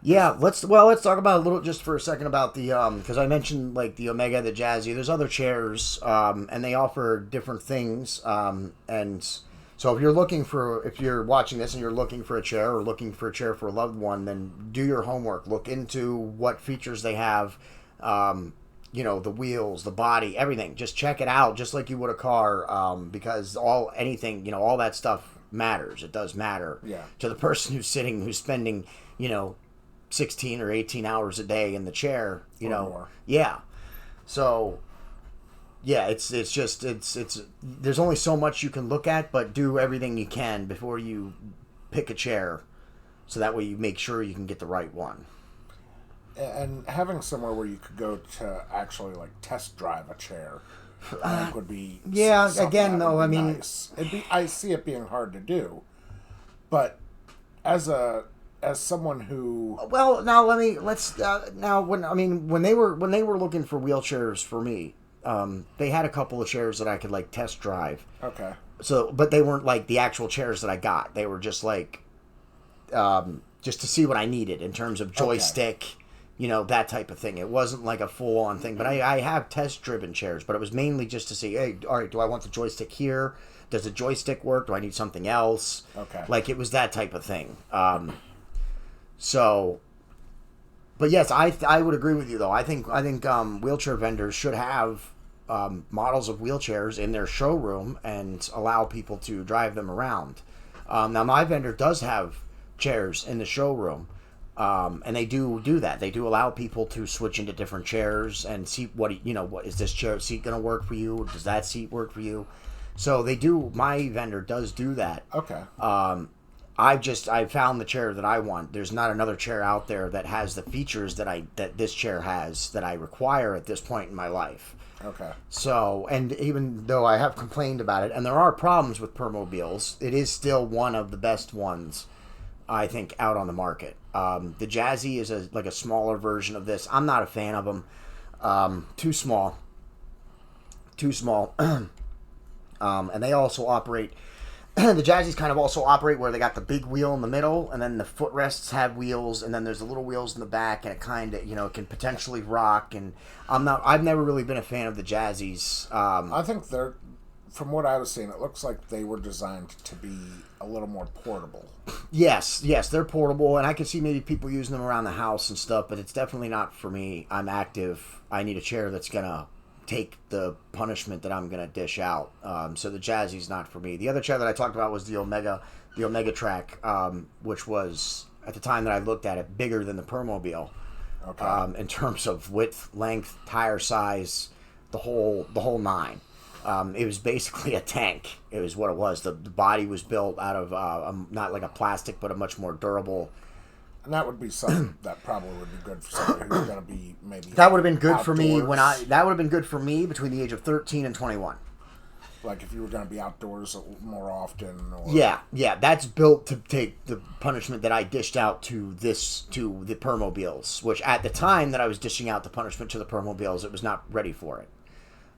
Yeah, let's talk about a little, just for a second, about the because I mentioned like the Omega, the Jazzy. There's other chairs, and they offer different things. And so if you're watching this and you're looking for a chair or looking for a chair for a loved one, then do your homework. Look into what features they have. The wheels, the body, everything. Just check it out, just like you would a car, because all that stuff matters. It does matter to the person who's spending, 16 or 18 hours a day in the chair,
more.
Yeah. So, yeah, it's there's only so much you can look at, but do everything you can before you pick a chair, so that way you make sure you can get the right one.
And having somewhere where you could go to actually like test drive a chair, I think would be
again though, I mean,
nice. I see it being hard to do, but as someone who
when they were looking for wheelchairs for me, they had a couple of chairs that I could like test drive.
Okay.
So, but they weren't like the actual chairs that I got. They were just like, just to see what I needed in terms of joystick. Okay. That type of thing. It wasn't like a full-on thing, but I have test-driven chairs, but it was mainly just to see, hey, all right, do I want the joystick here? Does the joystick work? Do I need something else?
Okay.
Like, it was that type of thing. But yes, I would agree with you, though. I think wheelchair vendors should have models of wheelchairs in their showroom and allow people to drive them around. Now, my vendor does have chairs in the showroom. And they do that. They do allow people to switch into different chairs and see what is this seat going to work for you? Does that seat work for you? So they do. My vendor does do that.
Okay.
I found the chair that I want. There's not another chair out there that has the features that this chair has that I require at this point in my life.
Okay. So,
and even though I have complained about it, and there are problems with Permobiles, it is still one of the best ones, I think, out on the market. The Jazzy is a smaller version of this. I'm not a fan of them. Too small. And they also operate. The Jazzies kind of also operate where they got the big wheel in the middle, and then the footrests have wheels, and then there's the little wheels in the back, and it kind of it can potentially rock. And I've never really been a fan of the Jazzies.
I think they're, from what I was seeing, it looks like they were designed to be a little more portable.
Yes, they're portable, and I can see maybe people using them around the house and stuff, but it's definitely not for me. I'm active. I need a chair that's going to take the punishment that I'm going to dish out. So the Jazzy's not for me. The other chair that I talked about was the Omega Track, which was, at the time that I looked at it, bigger than the Permobile. Okay. In terms of width, length, tire size, the whole nine. It was basically a tank. It was what it was. The body was built out of not like a plastic, but a much more durable.
And that would be something that probably would be good for somebody who's going to be maybe.
That would have been good for me
outdoors.
That would have been good for me between the age of 13 and 21.
Like if you were going to be outdoors more often. Or...
Yeah. That's built to take the punishment that I dished out to the Permobiles, which at the time that I was dishing out the punishment to the Permobiles, it was not ready for it.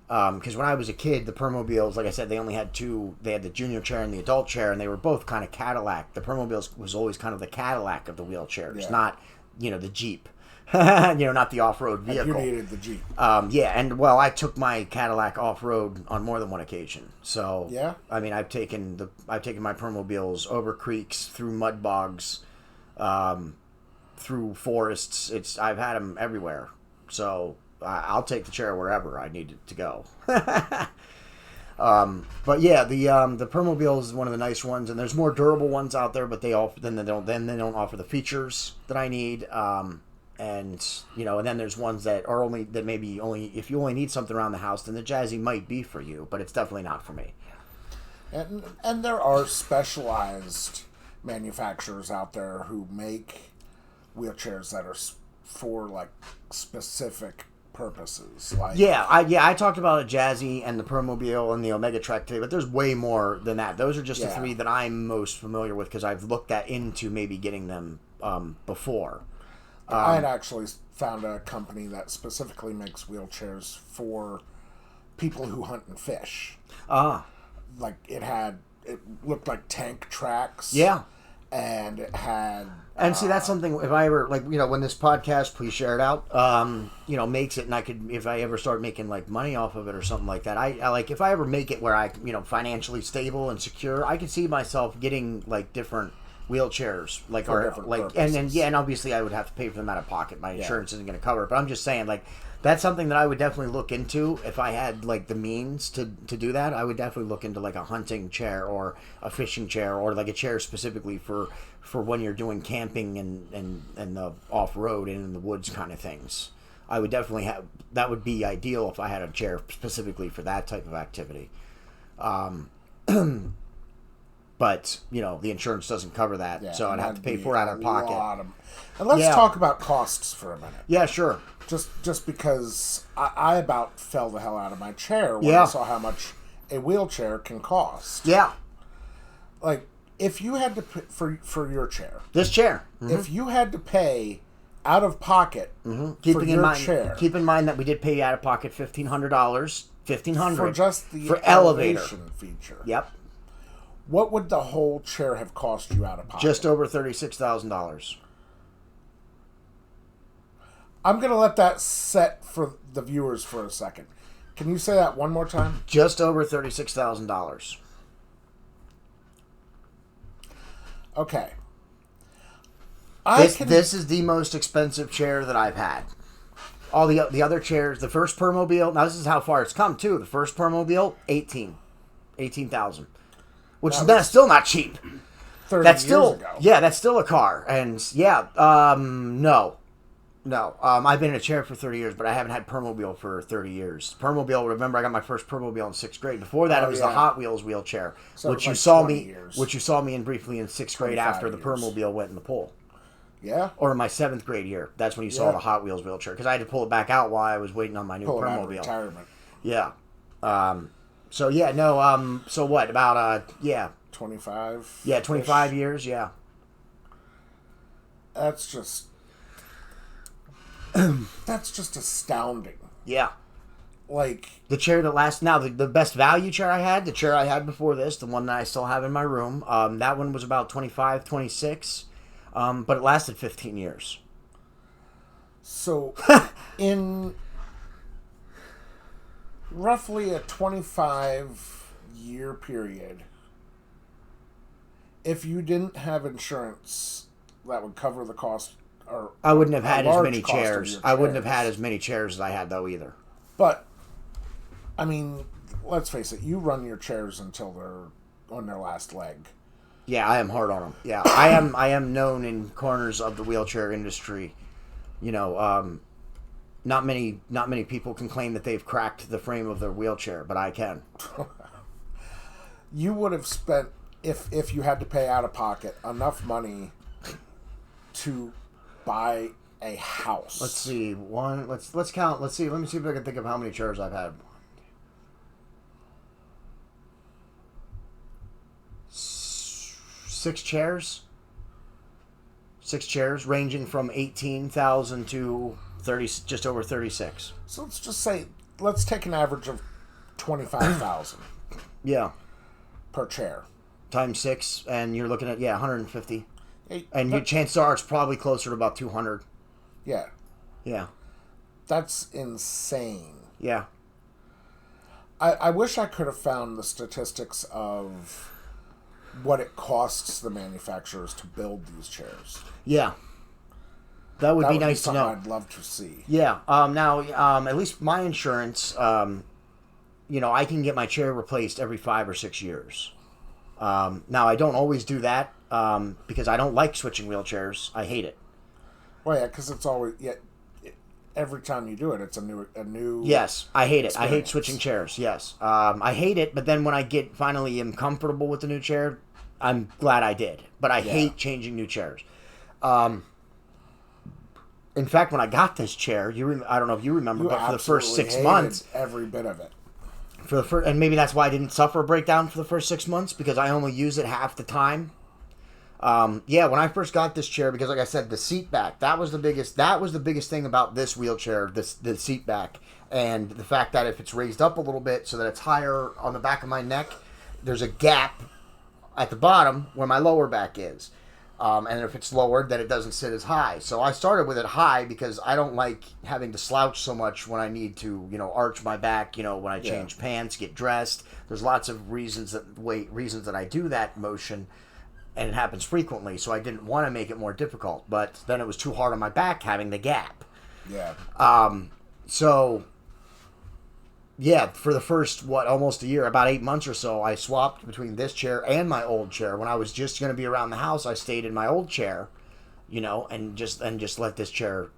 Because when I was a kid, the Permobiles, like I said, they only had two. They had the junior chair and the adult chair, and they were both kind of Cadillac. The Permobiles was always kind of the Cadillac of the wheelchairs, not, the Jeep. Not the off-road vehicle.
And you needed the Jeep.
And I took my Cadillac off-road on more than one occasion. So,
yeah?
I mean, I've taken my Permobiles over creeks, through mud bogs, through forests. I've had them everywhere. So, I'll take the chair wherever I need it to go. But yeah, the Permobile is one of the nice ones, and there's more durable ones out there, but they don't offer the features that I need. And then there's ones that are maybe only if you only need something around the house, then the Jazzy might be for you, but it's definitely not for me.
And there are specialized manufacturers out there who make wheelchairs that are for like specific purposes. Like
I talked about a Jazzy and the Permobile and the Omega Trek today, but there's way more than that. Those are just the three that I'm most familiar with because I've looked into maybe getting them before.
I had actually found a company that specifically makes wheelchairs for people who hunt and fish. Like it looked like tank tracks.
Yeah.
And it had...
And see, that's something, if I ever, when this podcast, please share it out, makes it, and I could, if I ever start making, money off of it or something like that, I if I ever make it where I, financially stable and secure, I could see myself getting, different wheelchairs, and obviously I would have to pay for them out of pocket. My insurance isn't going to cover it, but I'm just saying, that's something that I would definitely look into if I had the means to do that. I would definitely look into a hunting chair or a fishing chair or a chair specifically for when you're doing camping and the off road and in the woods kind of things. I would definitely have that. Would be ideal if I had a chair specifically for that type of activity. But the insurance doesn't cover that, so I'd have to pay for it out of pocket.
And let's talk about costs for a minute.
Yeah, sure.
Just because I about fell the hell out of my chair when I saw how much a wheelchair can cost.
Yeah.
If you had to pay for your chair.
This chair.
Mm-hmm. If you had to pay out of pocket for your chair.
Keep in mind that we did pay out of pocket $1,500. $1,500
for just the
for elevator
feature.
Yep.
What would the whole chair have cost you out of pocket?
Just over $36,000.
I'm going to let that set for the viewers for a second. Can you say that one more time?
Just over $36,000.
Okay.
This is the most expensive chair that I've had. All the other chairs, the first Permobile, now this is how far it's come too. The first Permobile, $18,000. Which is still not cheap.
30 years ago.
Yeah, that's still a car. And no. I've been in a chair for 30 years, but I haven't had Permobile for 30 years. Permobile, remember I got my first Permobile in 6th grade. Before that, it was the Hot Wheels wheelchair,
so
which you saw me in briefly in 6th grade after the Permobile went in the pool.
Yeah.
Or in my 7th grade year. That's when you saw the Hot Wheels wheelchair, because I had to pull it back out while I was waiting on my new Permobile.
Out of retirement.
Yeah. So what, about
25?
Yeah, 25 years, yeah.
That's just astounding.
Yeah.
The
chair that lasts now, the best value chair I had, the chair I had before this, the one that I still have in my room, that one was about 25, 26, but it lasted 15 years.
So, in roughly a 25-year period, if you didn't have insurance that would cover the cost, or
I wouldn't have had as many chairs. I wouldn't have had as many chairs as I had though either.
But I mean, let's face it, you run your chairs until they're on their last leg.
Yeah, I am hard on them. Yeah, I am known in corners of the wheelchair industry. Not many people can claim that they've cracked the frame of their wheelchair, but I can.
You would have spent, if you had to pay out of pocket, enough money to buy a house.
Let's see. Let's count. Let me see if I can think of how many chairs I've had. 6 chairs. 6 chairs, ranging from 18,000 to 30, just over 36.
So let's just say, let's take an average of 25,000.
Yeah.
Per chair.
Times 6, and you're looking at 150. And your chances are it's probably closer to about 200.
Yeah.
Yeah.
That's insane.
Yeah.
I wish I could have found the statistics of what it costs the manufacturers to build these chairs.
Yeah. That would be nice to know.
I'd love to see.
Yeah. Now, at least my insurance, I can get my chair replaced every 5 or 6 years. Now, I don't always do that because I don't like switching wheelchairs. I hate it.
Well, yeah, because it's always every time you do it, it's a new.
Yes, I hate it.
Experience.
I hate switching chairs. Yes, I hate it. But then when I finally am comfortable with the new chair, I'm glad I did. But I hate changing new chairs. In fact, when I got this chair, I don't know if you remember, but for the first 6 months,
every bit of it.
And maybe that's why I didn't suffer a breakdown for the first 6 months, because I only use it half the time. When I first got this chair, because like I said, the seat back, that was the biggest thing about this wheelchair, the seat back, and the fact that if it's raised up a little bit so that it's higher on the back of my neck, there's a gap at the bottom where my lower back is. And if it's lowered, then it doesn't sit as high. So I started with it high because I don't like having to slouch so much when I need to, arch my back, when I change pants, get dressed. There's lots of reasons that I do that motion, and it happens frequently. So I didn't want to make it more difficult, but then it was too hard on my back having the gap.
Yeah.
For the first, almost a year, about 8 months or so, I swapped between this chair and my old chair. When I was just going to be around the house, I stayed in my old chair, and just let this chair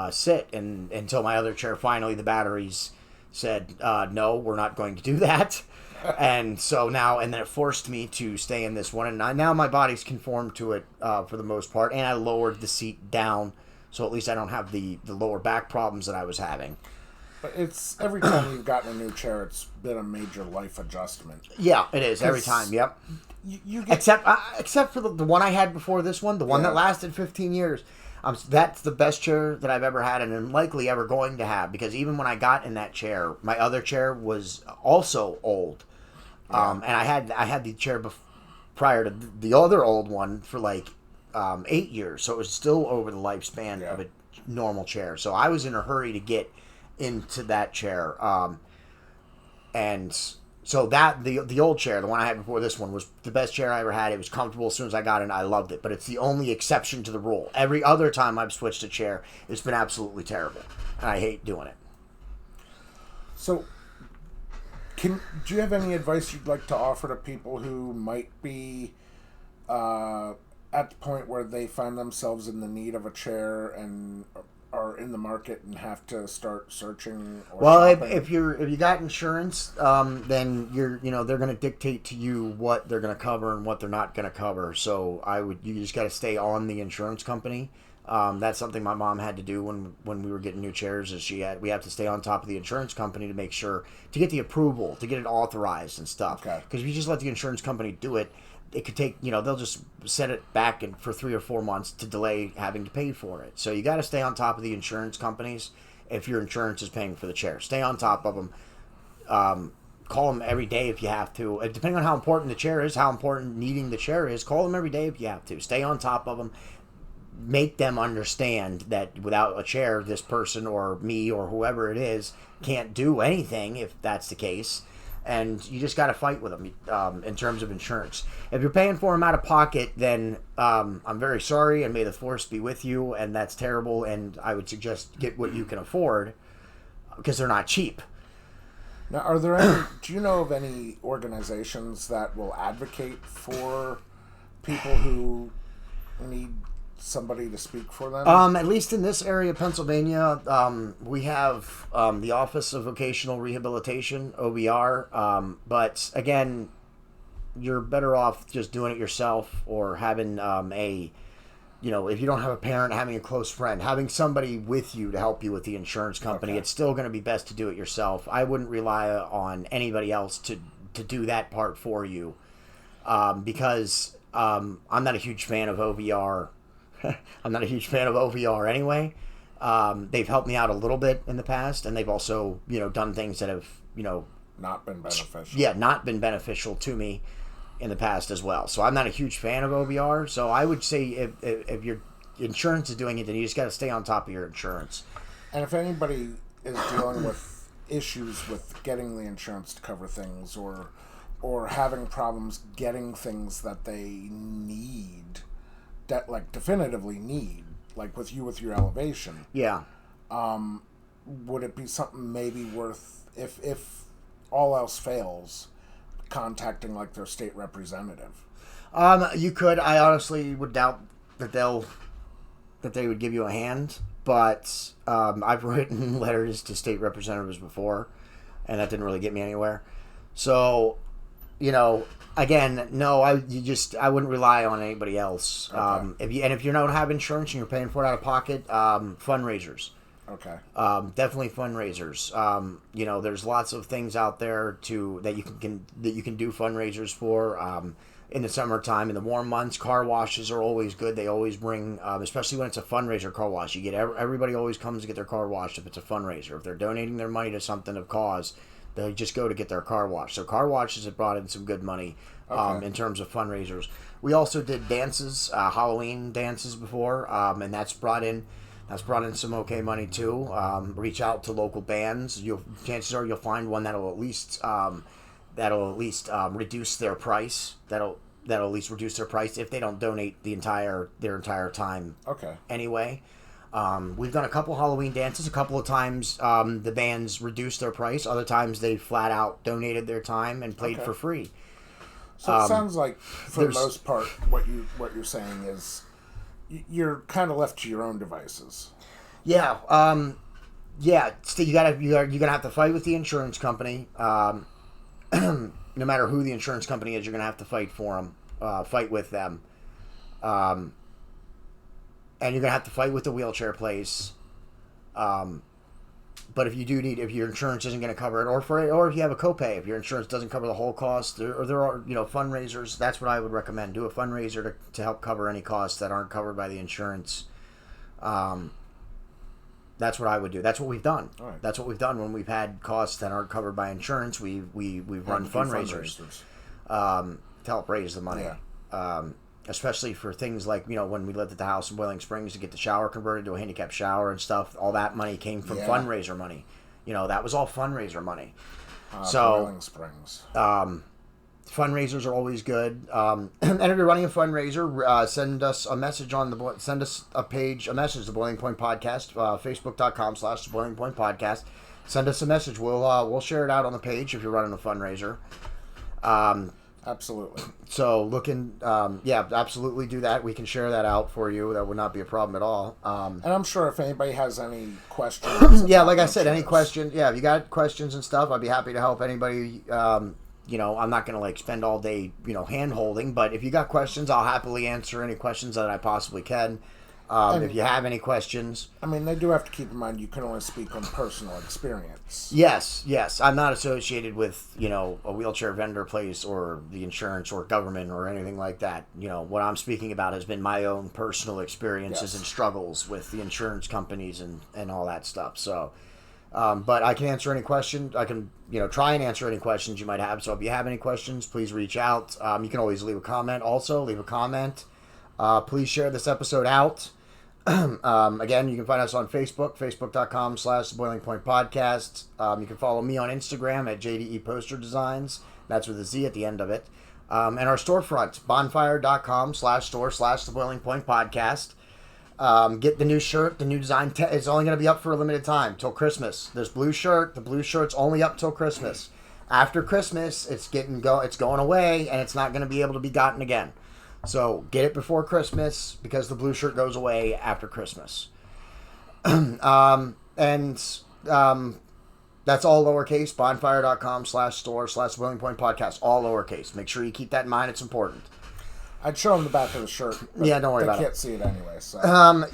sit until my other chair, finally the batteries said, no, we're not going to do that. And so now, and then it forced me to stay in this one. And now my body's conformed to it for the most part. And I lowered the seat down, so at least I don't have the lower back problems that I was having.
But it's every time you've gotten a new chair, it's been a major life adjustment.
Yeah, it is every time. Yep.
You get...
except for the one I had before this one, the one that lasted 15 years. That's the best chair that I've ever had, and am likely ever going to have. Because even when I got in that chair, my other chair was also old, and I had the chair prior to the other old one for 8 years, so it was still over the lifespan of a normal chair. So I was in a hurry to get into that chair, and so that the old chair, the one I had before this one, was the best chair I ever had. It was comfortable as soon as I got in. I loved it, but it's the only exception to the rule. Every other time I've switched a chair, it's been absolutely terrible, and I hate doing it.
So, do you have any advice you'd like to offer to people who might be at the point where they find themselves in the need of a chair and are in the market and have to start searching?
If you got insurance, then they're going to dictate to you what they're going to cover and what they're not going to cover. So you just got to stay on the insurance company. That's something my mom had to do when we were getting new chairs. We have to stay on top of the insurance company to make sure to get the approval, to get it authorized and stuff.
Okay.
Because if you just let the insurance company do it, it could take, they'll just set it back for 3 or 4 months to delay having to pay for it. So you got to stay on top of the insurance companies if your insurance is paying for the chair. Stay on top of them. Call them every day if you have to. Depending on how important the chair is, how important needing the chair is, call them every day if you have to. Stay on top of them. Make them understand that without a chair, this person or me or whoever it is can't do anything if that's the case. And you just got to fight with them in terms of insurance. If you're paying for them out of pocket, then I'm very sorry, and may the force be with you, and that's terrible, and I would suggest get what you can afford, because they're not cheap.
Now, are there any, do you know of any organizations that will advocate for people who need somebody to speak for them?
At least in this area of Pennsylvania, we have the Office of Vocational Rehabilitation, OVR, but again, you're better off just doing it yourself, or having if you don't have a parent, having a close friend, having somebody with you to help you with the insurance company. Okay. It's still going to be best to do it yourself. I wouldn't rely on anybody else to do that part for you, because I'm not a huge fan of OVR. I'm not a huge fan of OVR anyway. They've helped me out a little bit in the past, and they've also, done things that have,
not been beneficial.
Yeah, not been beneficial to me in the past as well. So I'm not a huge fan of OVR. So I would say if your insurance is doing it, then you just got to stay on top of your insurance.
And if anybody is dealing with issues with getting the insurance to cover things, or having problems getting things that they need, that definitively need, with your elevation.
Yeah.
Would it be something maybe worth, if all else fails, contacting their state representative?
You could. I honestly would doubt that they would give you a hand, but I've written letters to state representatives before, and that didn't really get me anywhere. So Again, no, I wouldn't rely on anybody else.
Okay.
If you don't have insurance and you're paying for it out of pocket, fundraisers.
Okay.
Definitely fundraisers. There's lots of things out there that you can do fundraisers for. In the summertime, in the warm months, car washes are always good. They always bring, especially when it's a fundraiser car wash. You get everybody always comes to get their car washed if it's a fundraiser. If they're donating their money to something of cause, they just go to get their car washed. So car washes have brought in some good money in terms of fundraisers. We also did dances, Halloween dances before, and that's brought in some okay money too. Reach out to local bands. Chances are you'll find one that'll at least reduce their price. That'll at least reduce their price if they don't donate their entire time.
Okay.
Anyway. We've done a couple Halloween dances. A couple of times the bands reduced their price. Other times they flat out donated their time and played for free.
So it sounds like, for the most part, what you're saying is you're kind of left to your own devices.
Yeah. Still, you're gonna have to fight with the insurance company. No matter who the insurance company is, you're gonna have to fight with them. And you're going to have to fight with the wheelchair place. But if your insurance isn't going to cover it, or if you have a copay, if your insurance doesn't cover the whole cost, or there are, fundraisers, that's what I would recommend. Do a fundraiser to help cover any costs that aren't covered by the insurance. That's what I would do. That's what we've done.
Right.
That's what we've done when we've had costs that aren't covered by insurance. We've run fundraisers to help raise the money.
Yeah.
Especially for things like, when we lived at the house in Boiling Springs to get the shower converted to a handicap shower and stuff, all that money came from fundraiser money. That was all fundraiser money.
Boiling Springs.
Fundraisers are always good. And if you're running a fundraiser, send us a message a message, the Boiling Point Podcast, facebook.com/the Boiling Point Podcast. Send us a message. We'll share it out on the page if you're running a fundraiser.
Absolutely.
So absolutely do that. We can share that out for you. That would not be a problem at all.
And I'm sure if anybody has any questions.
Like I said, any questions. Yeah, if you got questions and stuff, I'd be happy to help anybody. I'm not going to spend all day, hand holding, but if you got questions, I'll happily answer any questions that I possibly can. If you have any questions.
I mean, they do have to keep in mind you can only speak on personal experience.
Yes. I'm not associated with, a wheelchair vendor place or the insurance or government or anything like that. What I'm speaking about has been my own personal experiences and struggles with the insurance companies and all that stuff. So, but I can answer any questions. I can, try and answer any questions you might have. So if you have any questions, please reach out. You can always leave a comment. Please share this episode out. Again, you can find us on Facebook, facebook.com/The Boiling Point Podcast. You can follow me on Instagram at JDE Poster Designs. That's with a Z at the end of it. And our storefront, bonfire.com/store/The Boiling Point Podcast. Get the new shirt, the new design. It's only going to be up for a limited time, till Christmas. This blue shirt, the blue shirt's only up till Christmas. After Christmas, it's going away, and it's not going to be able to be gotten again. So get it before Christmas because the blue shirt goes away after Christmas. That's all lowercase, bonfire.com/store/The Boiling Point Podcast. All lowercase. Make sure you keep that in mind. It's important.
I'd show them the back of the shirt.
Yeah, don't worry about it.
They can't see it anyway. So.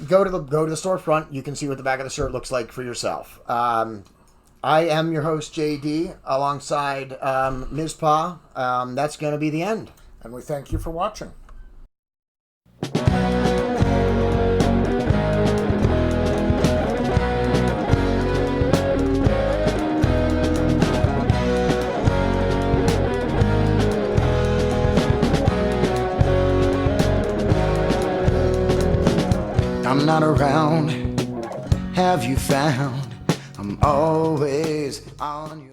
Go to the storefront. You can see what the back of the shirt looks like for yourself. I am your host, JD, alongside Mizpah. That's going to be the end.
And we thank you for watching.
I'm not around, have you found? I'm always on you.